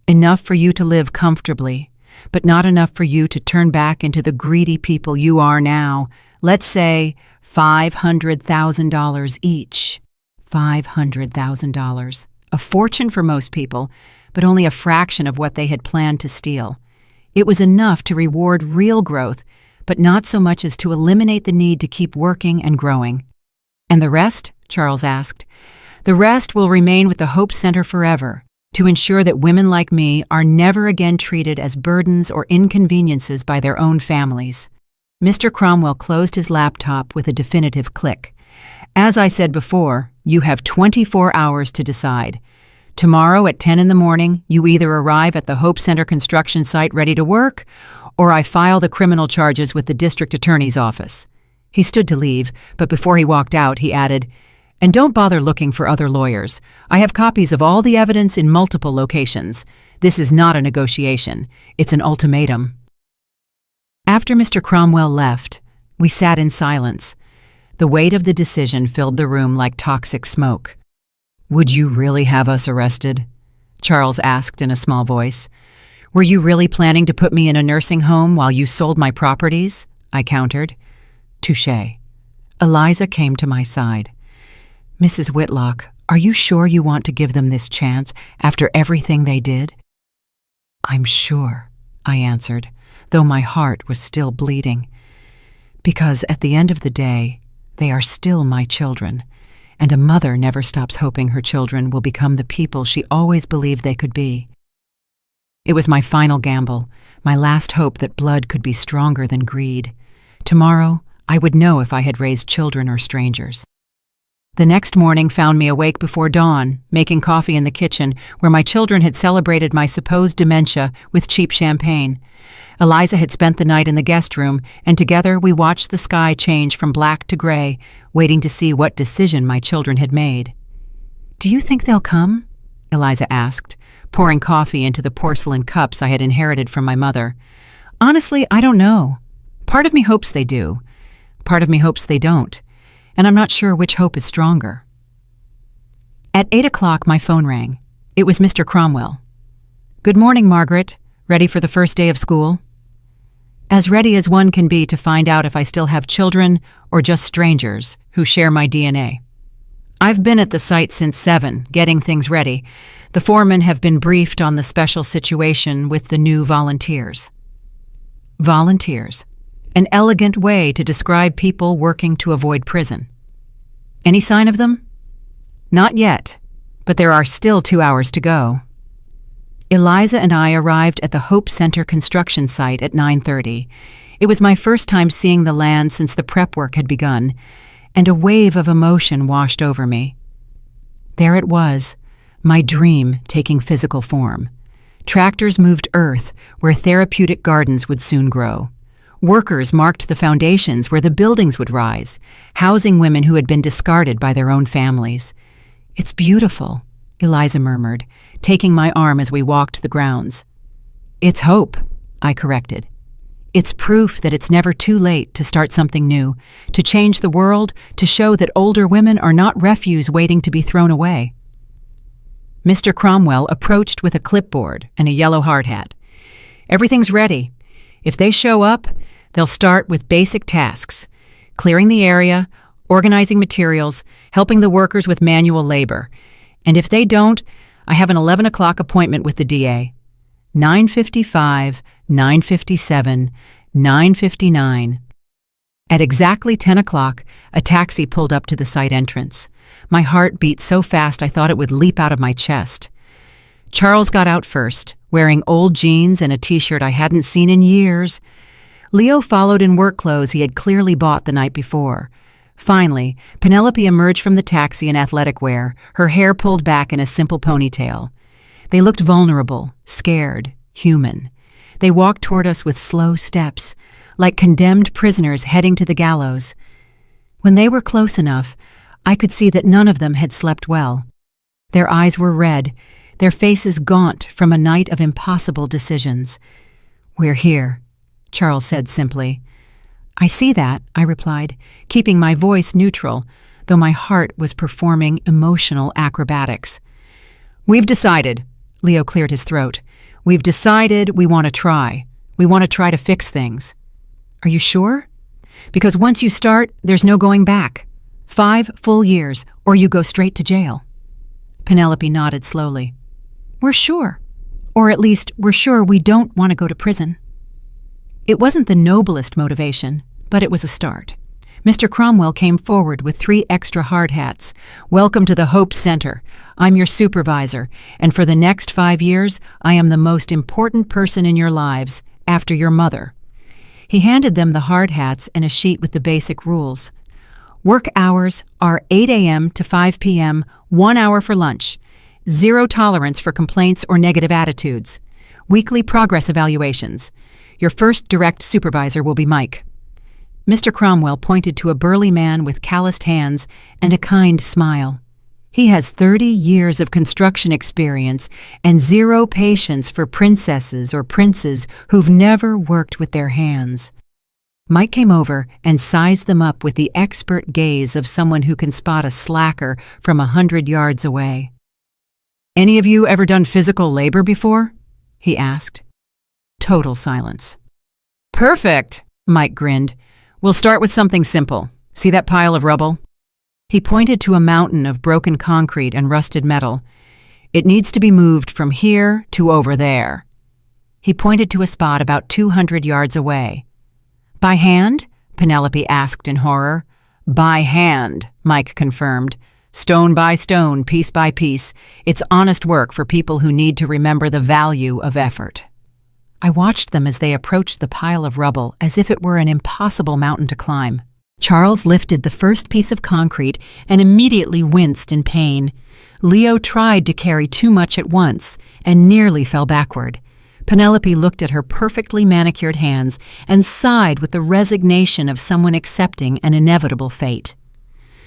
"Enough for you to live comfortably, but not enough for you to turn back into the greedy people you are now. Let's say $500,000 each." $500,000. A fortune for most people, but only a fraction of what they had planned to steal. It was enough to reward real growth, but not so much as to eliminate the need to keep working and growing. "And the rest?" Charles asked. "The rest will remain with the Hope Center forever, to ensure that women like me are never again treated as burdens or inconveniences by their own families." Mr. Cromwell closed his laptop with a definitive click. "As I said before, you have 24 hours to decide. Tomorrow at 10 in the morning, you either arrive at the Hope Center construction site ready to work, or I file the criminal charges with the district attorney's office. He stood to leave, but before he walked out, he added, "And don't bother looking for other lawyers. I have copies of all the evidence in multiple locations. This is not a negotiation. It's an ultimatum." After Mr. Cromwell left, we sat in silence. The weight of the decision filled the room like toxic smoke. "Would you really have us arrested?" Charles asked in a small voice. "Were you really planning to put me in a nursing home while you sold my properties?" I countered. "Touché." Eliza came to my side. "Mrs. Whitlock, are you sure you want to give them this chance after everything they did?" "I'm sure," I answered, though my heart was still bleeding. "Because at the end of the day, they are still my children, and a mother never stops hoping her children will become the people she always believed they could be." It was my final gamble, my last hope that blood could be stronger than greed. Tomorrow, I would know if I had raised children or strangers. The next morning found me awake before dawn, making coffee in the kitchen, where my children had celebrated my supposed dementia with cheap champagne. Eliza had spent the night in the guest room, and together we watched the sky change from black to gray, waiting to see what decision my children had made. "Do you think they'll come?" Eliza asked, pouring coffee into the porcelain cups I had inherited from my mother. "Honestly, I don't know. Part of me hopes they do. Part of me hopes they don't. And I'm not sure which hope is stronger." At 8 o'clock, my phone rang. It was Mr. Cromwell. "Good morning, Margaret. Ready for the first day of school?" As ready as one can be to find out if I still have children or just strangers who share my DNA. I've been at the site since 7, getting things ready. The foremen have been briefed on the special situation with the new volunteers. Volunteers. An elegant way to describe people working to avoid prison. Any sign of them? Not yet, but there are still 2 hours to go. Eliza and I arrived at the Hope Center construction site at 9:30. It was my first time seeing the land since the prep work had begun, and a wave of emotion washed over me. There it was, my dream taking physical form. Tractors moved earth where therapeutic gardens would soon grow. Workers marked the foundations where the buildings would rise, housing women who had been discarded by their own families. "It's beautiful," Eliza murmured, taking my arm as we walked the grounds. "It's hope," I corrected. "It's proof that it's never too late to start something new, to change the world, to show that older women are not refuse waiting to be thrown away." Mr. Cromwell approached with a clipboard and a yellow hard hat. "Everything's ready. If they show up, they'll start with basic tasks: clearing the area, organizing materials, helping the workers with manual labor. And if they don't, I have an 11 o'clock appointment with the DA. 9:55, 9:57, 9:59. At exactly 10 o'clock, a taxi pulled up to the site entrance. My heart beat so fast I thought it would leap out of my chest. Charles got out first, wearing old jeans and a t-shirt I hadn't seen in years. Leo followed in work clothes he had clearly bought the night before. Finally, Penelope emerged from the taxi in athletic wear, her hair pulled back in a simple ponytail. They looked vulnerable, scared, human. They walked toward us with slow steps, like condemned prisoners heading to the gallows. When they were close enough, I could see that none of them had slept well. Their eyes were red, their faces gaunt from a night of impossible decisions. "We're here," Charles said simply. "I see that," I replied, keeping my voice neutral, though my heart was performing emotional acrobatics. "We've decided," Leo cleared his throat. "We've decided we want to try. We want to try to fix things." "Are you sure?" "Because once you start, there's no going back. 5 full years, or you go straight to jail." Penelope nodded slowly. "We're sure. Or at least, we're sure we don't want to go to prison." It wasn't the noblest motivation, but it was a start. Mr. Cromwell came forward with 3 extra hard hats. "Welcome to the Hope Center. I'm your supervisor, and for the next 5 years, I am the most important person in your lives, after your mother." He handed them the hard hats and a sheet with the basic rules. Work hours are 8 a.m. to 5 p.m., 1 hour for lunch. 0 tolerance for complaints or negative attitudes. Weekly progress evaluations. Your first direct supervisor will be Mike. Mr. Cromwell pointed to a burly man with calloused hands and a kind smile. He has 30 years of construction experience and zero patience for princesses or princes who've never worked with their hands. Mike came over and sized them up with the expert gaze of someone who can spot a slacker from 100 yards away. "Any of you ever done physical labor before?" he asked. Total silence. "Perfect," Mike grinned. "We'll start with something simple. See that pile of rubble?" He pointed to a mountain of broken concrete and rusted metal. "It needs to be moved from here to over there." He pointed to a spot about 200 yards away. "By hand?" Penelope asked in horror. "By hand," Mike confirmed. "Stone by stone, piece by piece. It's honest work for people who need to remember the value of effort." I watched them as they approached the pile of rubble as if it were an impossible mountain to climb. Charles lifted the first piece of concrete and immediately winced in pain. Leo tried to carry too much at once and nearly fell backward. Penelope looked at her perfectly manicured hands and sighed with the resignation of someone accepting an inevitable fate.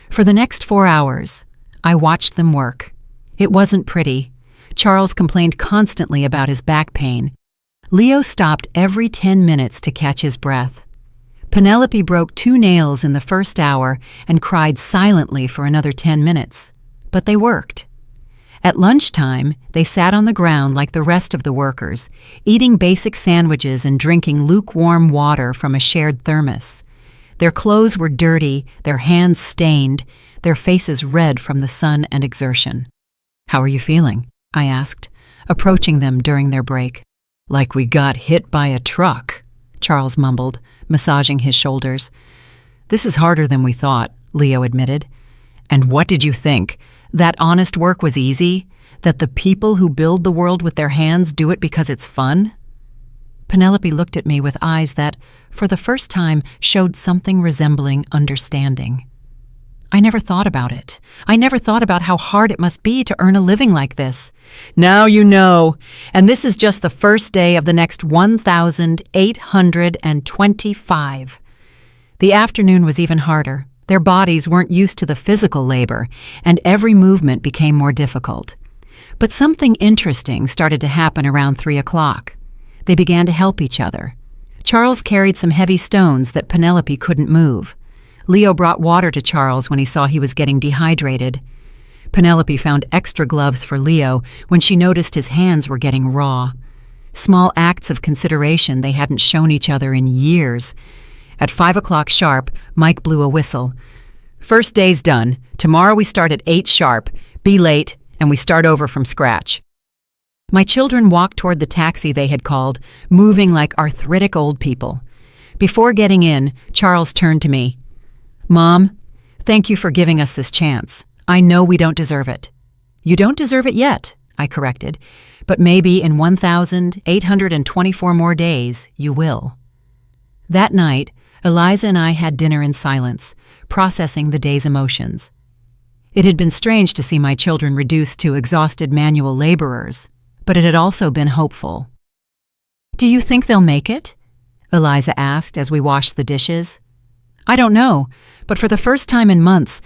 For the next 4 hours, I watched them work. It wasn't pretty. Charles complained constantly about his back pain. Leo stopped every 10 minutes to catch his breath. Penelope broke 2 nails in the first hour and cried silently for another 10 minutes. But they worked. At lunchtime, they sat on the ground like the rest of the workers, eating basic sandwiches and drinking lukewarm water from a shared thermos. Their clothes were dirty, their hands stained, their faces red from the sun and exertion. "How are you feeling?" I asked, approaching them during their break. "Like we got hit by a truck," Charles mumbled, massaging his shoulders. "This is harder than we thought," Leo admitted. "And what did you think? That honest work was easy? That the people who build the world with their hands do it because it's fun?" Penelope looked at me with eyes that, for the first time, showed something resembling understanding. "I never thought about it. I never thought about how hard it must be to earn a living like this. Now you know. And this is just the first day of the next 1,825. The afternoon was even harder. Their bodies weren't used to the physical labor, and every movement became more difficult. But something interesting started to happen around 3 o'clock. They began to help each other. Charles carried some heavy stones that Penelope couldn't move. Leo brought water to Charles when he saw he was getting dehydrated. Penelope found extra gloves for Leo when she noticed his hands were getting raw. Small acts of consideration they hadn't shown each other in years. At 5 o'clock sharp, Mike blew a whistle. "First day's done. Tomorrow we start at 8 sharp. Be late, and we start over from scratch." My children walked toward the taxi they had called, moving like arthritic old people. Before getting in, Charles turned to me. "Mom, thank you for giving us this chance. I know we don't deserve it." "You don't deserve it yet," I corrected, "but maybe in 1,824 more days you will." That night, Eliza and I had dinner in silence, processing the day's emotions. It had been strange to see my children reduced to exhausted manual laborers, but it had also been hopeful. "Do you think they'll make it?" Eliza asked as we washed the dishes. "I don't know, but for the first time in months,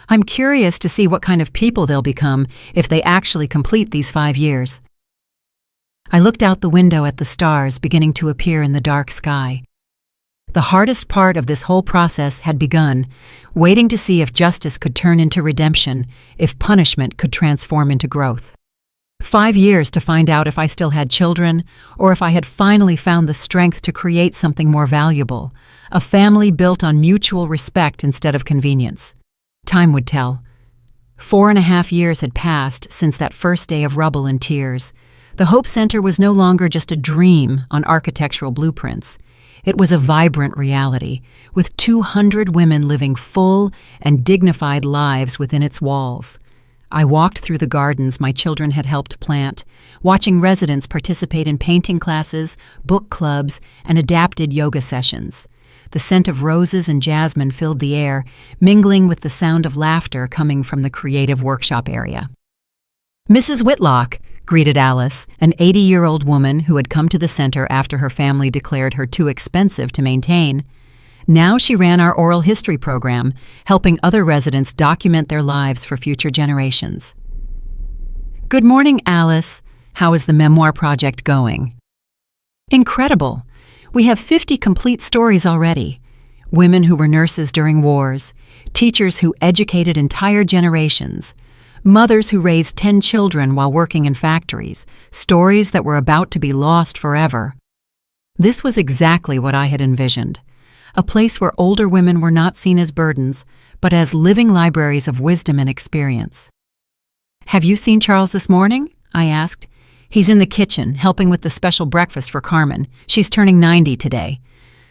I'm curious to see what kind of people they'll become if they actually complete these 5 years." I looked out the window at the stars beginning to appear in the dark sky. The hardest part of this whole process had begun, waiting to see if justice could turn into redemption, if punishment could transform into growth. 5 years to find out if I still had children, or if I had finally found the strength to create something more valuable, a family built on mutual respect instead of convenience. Time would tell. 4.5 years had passed since that first day of rubble and tears. The Hope Center was no longer just a dream on architectural blueprints. It was a vibrant reality, with 200 women living full and dignified lives within its walls. I walked through the gardens my children had helped plant, watching residents participate in painting classes, book clubs, and adapted yoga sessions. The scent of roses and jasmine filled the air, mingling with the sound of laughter coming from the creative workshop area. "Mrs. Whitlock," greeted Alice, an 80-year-old woman who had come to the center after her family declared her too expensive to maintain. Now she ran our oral history program, helping other residents document their lives for future generations. Good morning, Alice. How is the memoir project going? Incredible. We have 50 complete stories already. Women who were nurses during wars, teachers who educated entire generations, mothers who raised 10 children while working in factories, stories that were about to be lost forever. This was exactly what I had envisioned, a place where older women were not seen as burdens, but as living libraries of wisdom and experience. Have you seen Charles this morning? I asked. He's in the kitchen, helping with the special breakfast for Carmen. She's turning 90 today.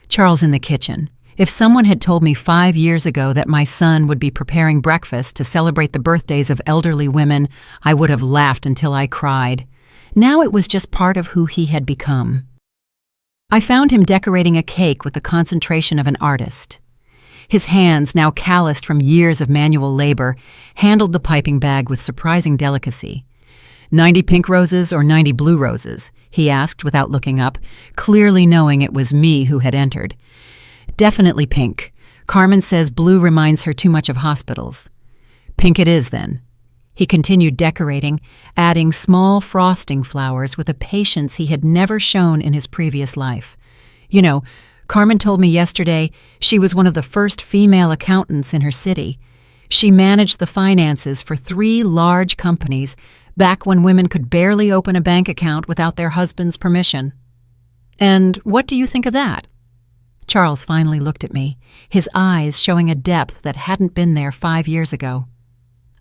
Charles in the kitchen. If someone had told me 5 years ago that my son would be preparing breakfast to celebrate the birthdays of elderly women, I would have laughed until I cried. Now it was just part of who he had become. I found him decorating a cake with the concentration of an artist. His hands, now calloused from years of manual labor, handled the piping bag with surprising delicacy. 90 pink roses or 90 blue roses? He asked without looking up, clearly knowing it was me who had entered. Definitely pink. Carmen says blue reminds her too much of hospitals. Pink it is, then. He continued decorating, adding small frosting flowers with a patience he had never shown in his previous life. You know, Carmen told me yesterday she was one of the first female accountants in her city. She managed the finances for 3 large companies back when women could barely open a bank account without their husband's permission. And what do you think of that? Charles finally looked at me, his eyes showing a depth that hadn't been there 5 years ago.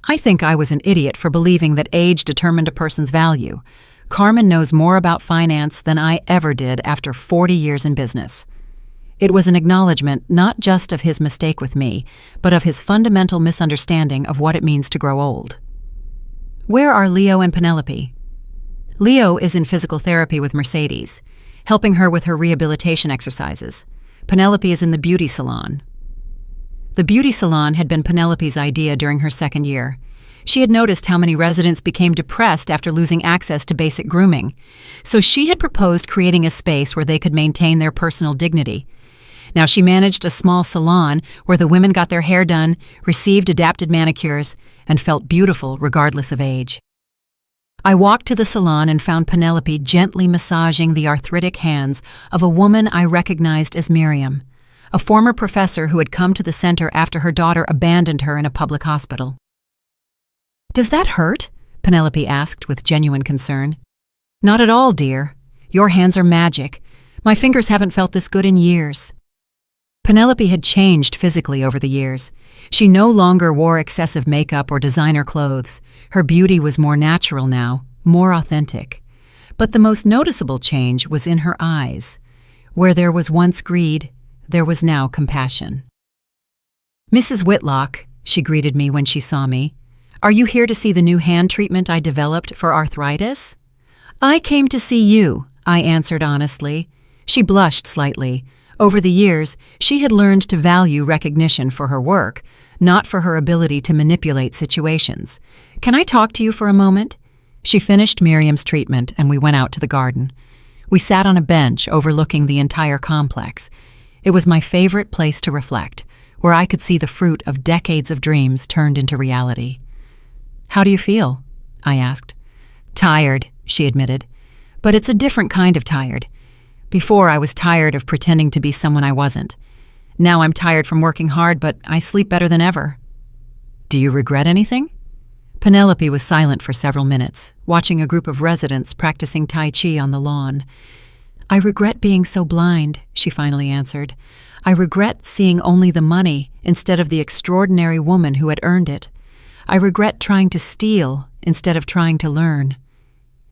I think I was an idiot for believing that age determined a person's value. Carmen knows more about finance than I ever did after 40 years in business. It was an acknowledgement not just of his mistake with me, but of his fundamental misunderstanding of what it means to grow old. Where are Leo and Penelope? Leo is in physical therapy with Mercedes, helping her with her rehabilitation exercises. Penelope is in the beauty salon. The beauty salon had been Penelope's idea during her 2nd year. She had noticed how many residents became depressed after losing access to basic grooming, so she had proposed creating a space where they could maintain their personal dignity. Now she managed a small salon where the women got their hair done, received adapted manicures, and felt beautiful regardless of age. I walked to the salon and found Penelope gently massaging the arthritic hands of a woman I recognized as Miriam, a former professor who had come to the center after her daughter abandoned her in a public hospital. "Does that hurt?" Penelope asked with genuine concern. "Not at all, dear. Your hands are magic. My fingers haven't felt this good in years." Penelope had changed physically over the years. She no longer wore excessive makeup or designer clothes. Her beauty was more natural now, more authentic. But the most noticeable change was in her eyes. Where there was once greed, there was now compassion. "Mrs. Whitlock," she greeted me when she saw me, "are you here to see the new hand treatment I developed for arthritis?" "I came to see you," I answered honestly. She blushed slightly. Over the years, she had learned to value recognition for her work, not for her ability to manipulate situations. "Can I talk to you for a moment?" She finished Miriam's treatment and we went out to the garden. We sat on a bench overlooking the entire complex. It was my favorite place to reflect, where I could see the fruit of decades of dreams turned into reality. "How do you feel?" I asked. "Tired," she admitted. "But it's a different kind of tired. Before, I was tired of pretending to be someone I wasn't. Now I'm tired from working hard, but I sleep better than ever." "Do you regret anything?" Penelope was silent for several minutes, watching a group of residents practicing Tai Chi on the lawn. "I regret being so blind," she finally answered. "I regret seeing only the money instead of the extraordinary woman who had earned it. I regret trying to steal instead of trying to learn."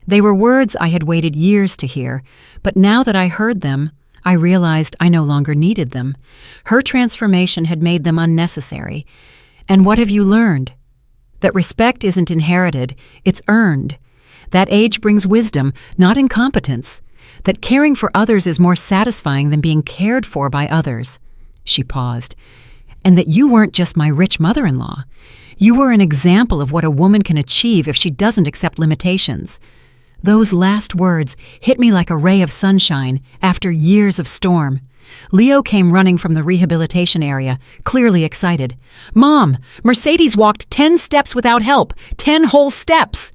They were words I had waited years to hear, but now that I heard them, I realized I no longer needed them. Her transformation had made them unnecessary. And what have you learned? That respect isn't inherited, it's earned. That age brings wisdom, not incompetence. That caring for others is more satisfying than being cared for by others. She paused. And that you weren't just my rich mother-in-law. You were an example of what a woman can achieve if she doesn't accept limitations. Those last words hit me like a ray of sunshine after years of storm. Leo came running from the rehabilitation area, clearly excited. "Mom, Mercedes walked 10 steps without help, 10 whole steps!"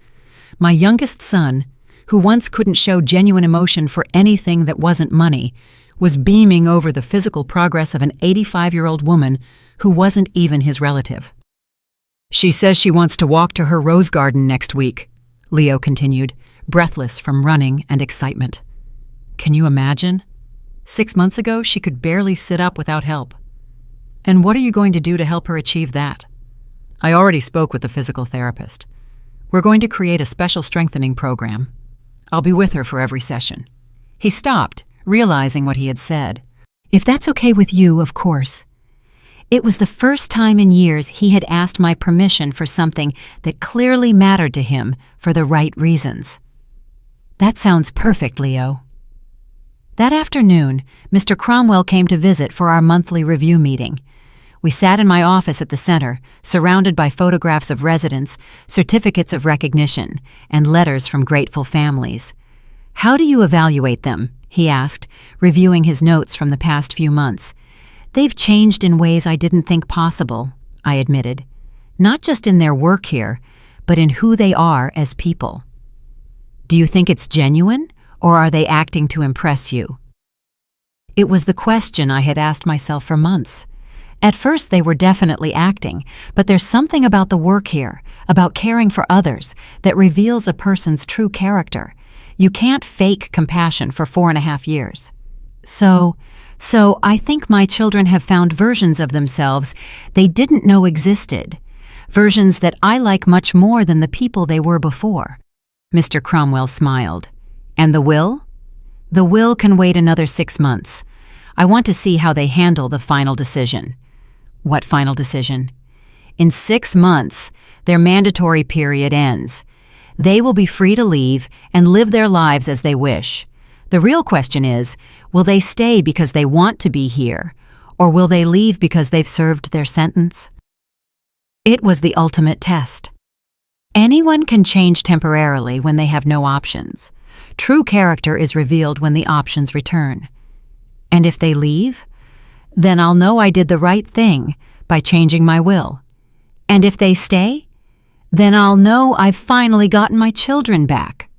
My youngest son, who once couldn't show genuine emotion for anything that wasn't money, was beaming over the physical progress of an 85-year-old woman who wasn't even his relative. "She says she wants to walk to her rose garden next week," Leo continued, breathless from running and excitement. Can you imagine? 6 months ago, she could barely sit up without help. And what are you going to do to help her achieve that? I already spoke with the physical therapist. We're going to create a special strengthening program. I'll be with her for every session. He stopped, realizing what he had said. If that's okay with you, of course. It was the first time in years he had asked my permission for something that clearly mattered to him for the right reasons. That sounds perfect, Leo. That afternoon, Mr. Cromwell came to visit for our monthly review meeting. We sat in my office at the center, surrounded by photographs of residents, certificates of recognition, and letters from grateful families. "How do you evaluate them?" he asked, reviewing his notes from the past few months. "They've changed in ways I didn't think possible," I admitted. "Not just in their work here, but in who they are as people." "Do you think it's genuine, or are they acting to impress you?" It was the question I had asked myself for months. At first they were definitely acting, but there's something about the work here, about caring for others, that reveals a person's true character. You can't fake compassion for 4.5 years. So I think my children have found versions of themselves they didn't know existed, versions that I like much more than the people they were before. Mr. Cromwell smiled. "And the will?" "The will can wait another 6 months. I want to see how they handle the final decision." "What final decision?" "In 6 months, their mandatory period ends. They will be free to leave and live their lives as they wish. The real question is, will they stay because they want to be here, or will they leave because they've served their sentence?" It was the ultimate test. Anyone can change temporarily when they have no options. True character is revealed when the options return. And if they leave, then I'll know I did the right thing by changing my will. And if they stay, then I'll know I've finally gotten my children back.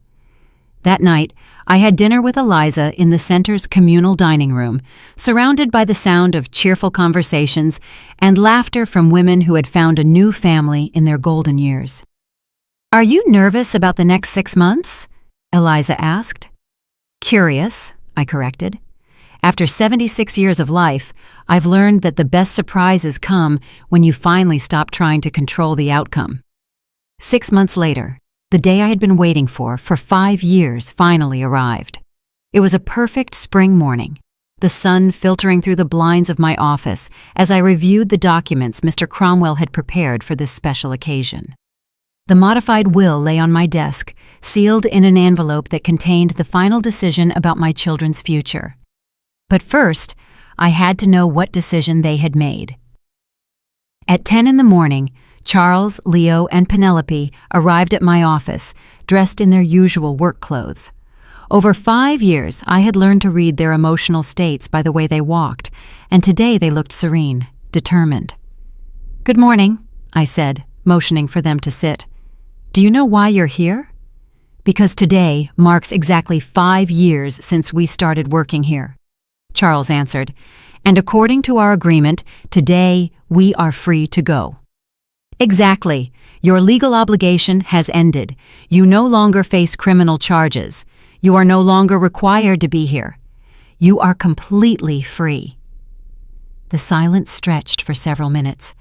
That night, I had dinner with Eliza in the center's communal dining room, surrounded by the sound of cheerful conversations and laughter from women who had found a new family in their golden years. "Are you nervous about the next 6 months?" Eliza asked. "Curious," I corrected. After 76 years of life, I've learned that the best surprises come when you finally stop trying to control the outcome. 6 months later, the day I had been waiting for 5 years finally arrived. It was a perfect spring morning, the sun filtering through the blinds of my office as I reviewed the documents Mr. Cromwell had prepared for this special occasion. The modified will lay on my desk, sealed in an envelope that contained the final decision about my children's future. But first, I had to know what decision they had made. At 10 in the morning, Charles, Leo, and Penelope arrived at my office, dressed in their usual work clothes. Over 5 years, I had learned to read their emotional states by the way they walked, and today they looked serene, determined. "Good morning," I said, motioning for them to sit. "Do you know why you're here?" "Because today marks exactly 5 years since we started working here," Charles answered, "and according to our agreement, today we are free to go." "Exactly. Your legal obligation has ended. You no longer face criminal charges. You are no longer required to be here. You are completely free." The silence stretched for several minutes.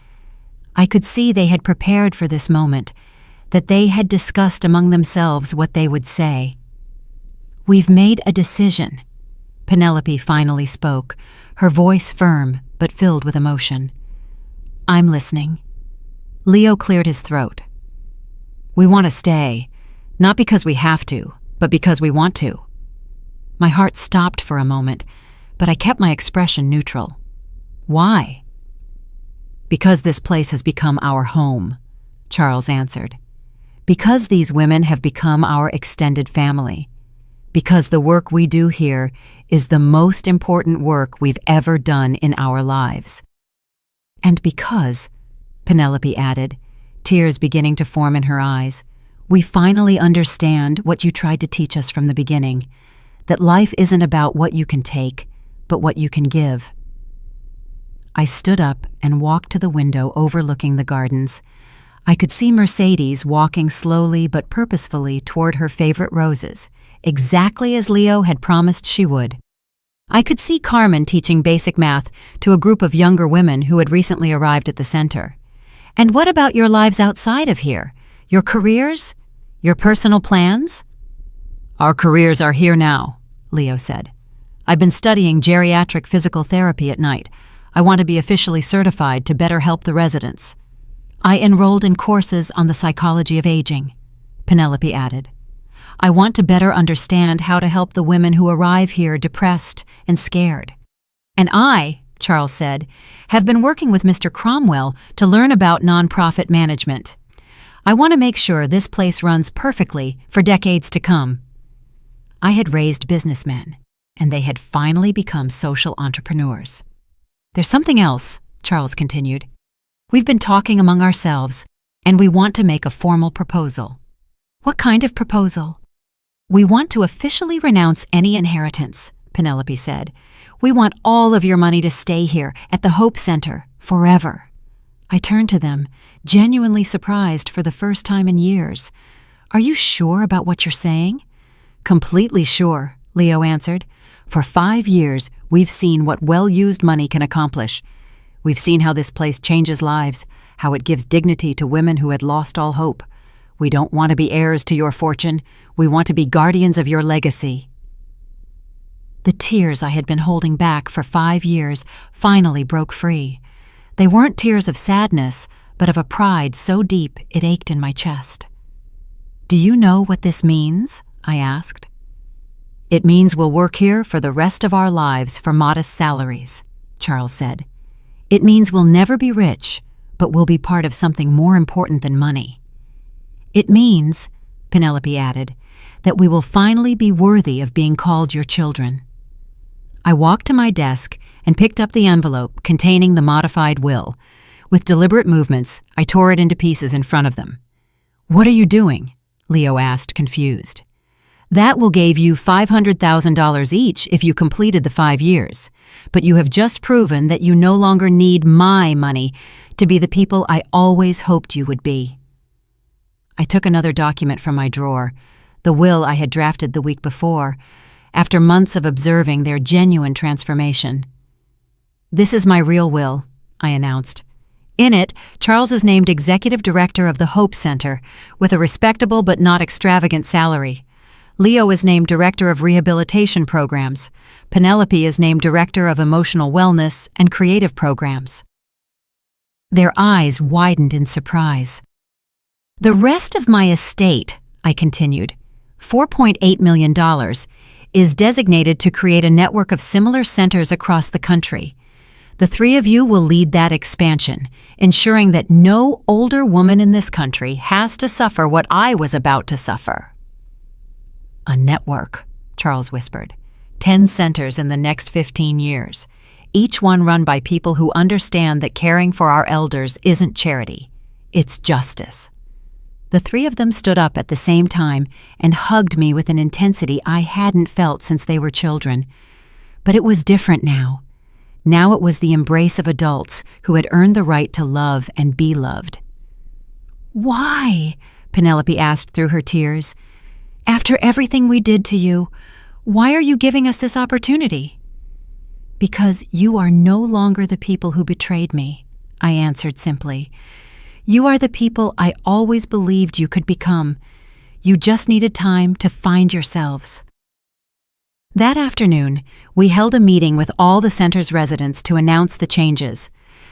I could see they had prepared for this moment, that they had discussed among themselves what they would say. "We've made a decision," Penelope finally spoke, her voice firm but filled with emotion. "I'm listening." Leo cleared his throat. "We want to stay, not because we have to, but because we want to." My heart stopped for a moment, but I kept my expression neutral. "Why?" "Because this place has become our home," Charles answered. "Because these women have become our extended family. Because the work we do here is the most important work we've ever done in our lives. And because, Penelope added, tears beginning to form in her eyes, we finally understand what you tried to teach us from the beginning, that life isn't about what you can take, but what you can give. I stood up and walked to the window overlooking the gardens. I could see Mercedes walking slowly but purposefully toward her favorite roses, exactly as Leo had promised she would. I could see Carmen teaching basic math to a group of younger women who had recently arrived at the center. And what about your lives outside of here? Your careers? Your personal plans? Our careers are here now, Leo said. I've been studying geriatric physical therapy at night. I want to be officially certified to better help the residents. I enrolled in courses on the psychology of aging, Penelope added. I want to better understand how to help the women who arrive here depressed and scared. And I, Charles said, have been working with Mr. Cromwell to learn about nonprofit management. I want to make sure this place runs perfectly for decades to come. I had raised businessmen, and they had finally become social entrepreneurs. There's something else, Charles continued. We've been talking among ourselves, and we want to make a formal proposal. What kind of proposal? We want to officially renounce any inheritance, Penelope said. We want all of your money to stay here at the Hope Center forever. I turned to them, genuinely surprised for the first time in years. Are you sure about what you're saying? Completely sure, Leo answered. For 5 years, we've seen what well-used money can accomplish. We've seen how this place changes lives, how it gives dignity to women who had lost all hope. We don't want to be heirs to your fortune. We want to be guardians of your legacy. The tears I had been holding back for 5 years finally broke free. They weren't tears of sadness, but of a pride so deep it ached in my chest. Do you know what this means? I asked. It means we'll work here for the rest of our lives for modest salaries, Charles said. It means we'll never be rich, but we'll be part of something more important than money. It means, Penelope added, that we will finally be worthy of being called your children. I walked to my desk and picked up the envelope containing the modified will. With deliberate movements, I tore it into pieces in front of them. What are you doing? Leo asked, confused. That will give you $500,000 each if you completed the 5 years. But you have just proven that you no longer need my money to be the people I always hoped you would be. I took another document from my drawer, the will I had drafted the week before, after months of observing their genuine transformation. This is my real will, I announced. In it, Charles is named Executive Director of the Hope Center, with a respectable but not extravagant salary. Leo is named Director of Rehabilitation Programs. Penelope is named Director of Emotional Wellness and Creative Programs. Their eyes widened in surprise. The rest of my estate, I continued, $4.8 million, is designated to create a network of similar centers across the country. The 3 of you will lead that expansion, ensuring that no older woman in this country has to suffer what I was about to suffer. A network, Charles whispered. 10 centers in the next 15 years, each one run by people who understand that caring for our elders isn't charity, it's justice. The 3 of them stood up at the same time and hugged me with an intensity I hadn't felt since they were children. But it was different now. Now it was the embrace of adults who had earned the right to love and be loved. Why? Penelope asked through her tears. After everything we did to you, why are you giving us this opportunity? Because you are no longer the people who betrayed me, I answered simply. You are the people I always believed you could become. You just needed time to find yourselves. That afternoon, we held a meeting with all the center's residents to announce the changes.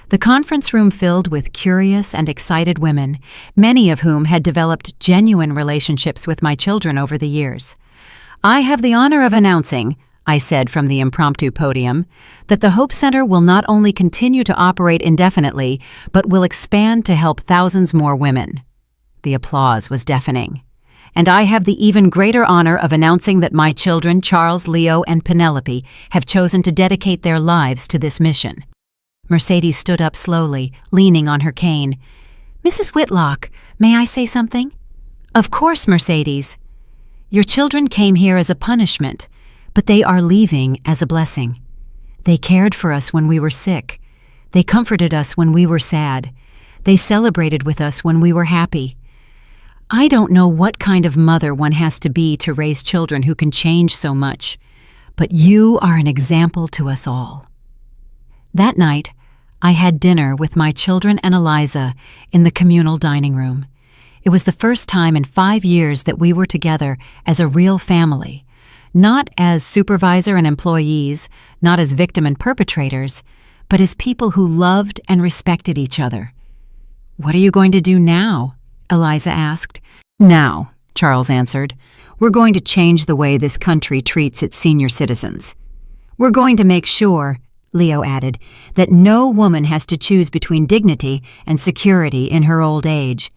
The conference room filled with curious and excited women, many of whom had developed genuine relationships with my children over the years. I have the honor of announcing, I said from the impromptu podium, that the Hope Center will not only continue to operate indefinitely, but will expand to help thousands more women. The applause was deafening. and I have the even greater honor of announcing that my children, Charles, Leo, and Penelope, have chosen to dedicate their lives to this mission." Mercedes stood up slowly, leaning on her cane. "Mrs. Whitlock, may I say something?" "Of course, Mercedes." "Your children came here as a punishment, but they are leaving as a blessing. They cared for us when we were sick. They comforted us when we were sad. They celebrated with us when we were happy. I don't know what kind of mother one has to be to raise children who can change so much, but you are an example to us all." That night, I had dinner with my children and Eliza in the communal dining room. It was the first time in 5 years that we were together as a real family, not as supervisor and employees, not as victim and perpetrators, but as people who loved and respected each other. "What are you going to do now?" Eliza asked. "Now," Charles answered, "we're going to change the way this country treats its senior citizens. We're going to make sure," Leo added, "that no woman has to choose between dignity and security in her old age.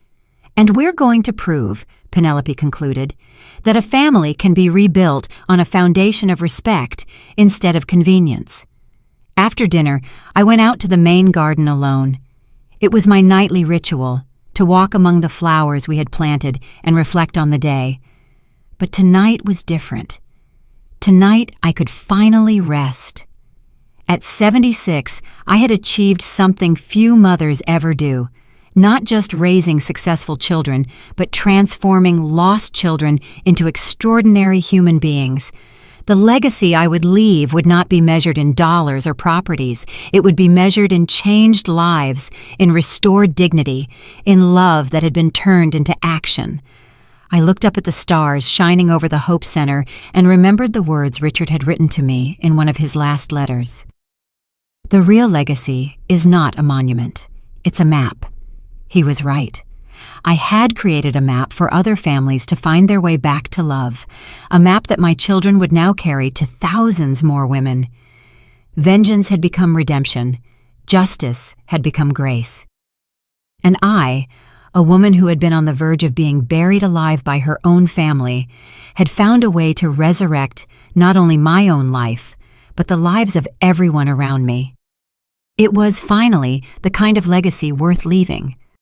And we're going to prove," Penelope concluded, "that a family can be rebuilt on a foundation of respect instead of convenience." After dinner, I went out to the main garden alone. It was my nightly ritual, to walk among the flowers we had planted and reflect on the day. But tonight was different. Tonight I could finally rest. At 76, I had achieved something few mothers ever do, not just raising successful children, but transforming lost children into extraordinary human beings. The legacy I would leave would not be measured in dollars or properties. It would be measured in changed lives, in restored dignity, in love that had been turned into action. I looked up at the stars shining over the Hope Center and remembered the words Richard had written to me in one of his last letters. "The real legacy is not a monument. It's a map." He was right. I had created a map for other families to find their way back to love, a map that my children would now carry to thousands more women. Vengeance had become redemption. Justice had become grace. And I, a woman who had been on the verge of being buried alive by her own family, had found a way to resurrect not only my own life, but the lives of everyone around me. It was finally the kind of legacy worth leaving,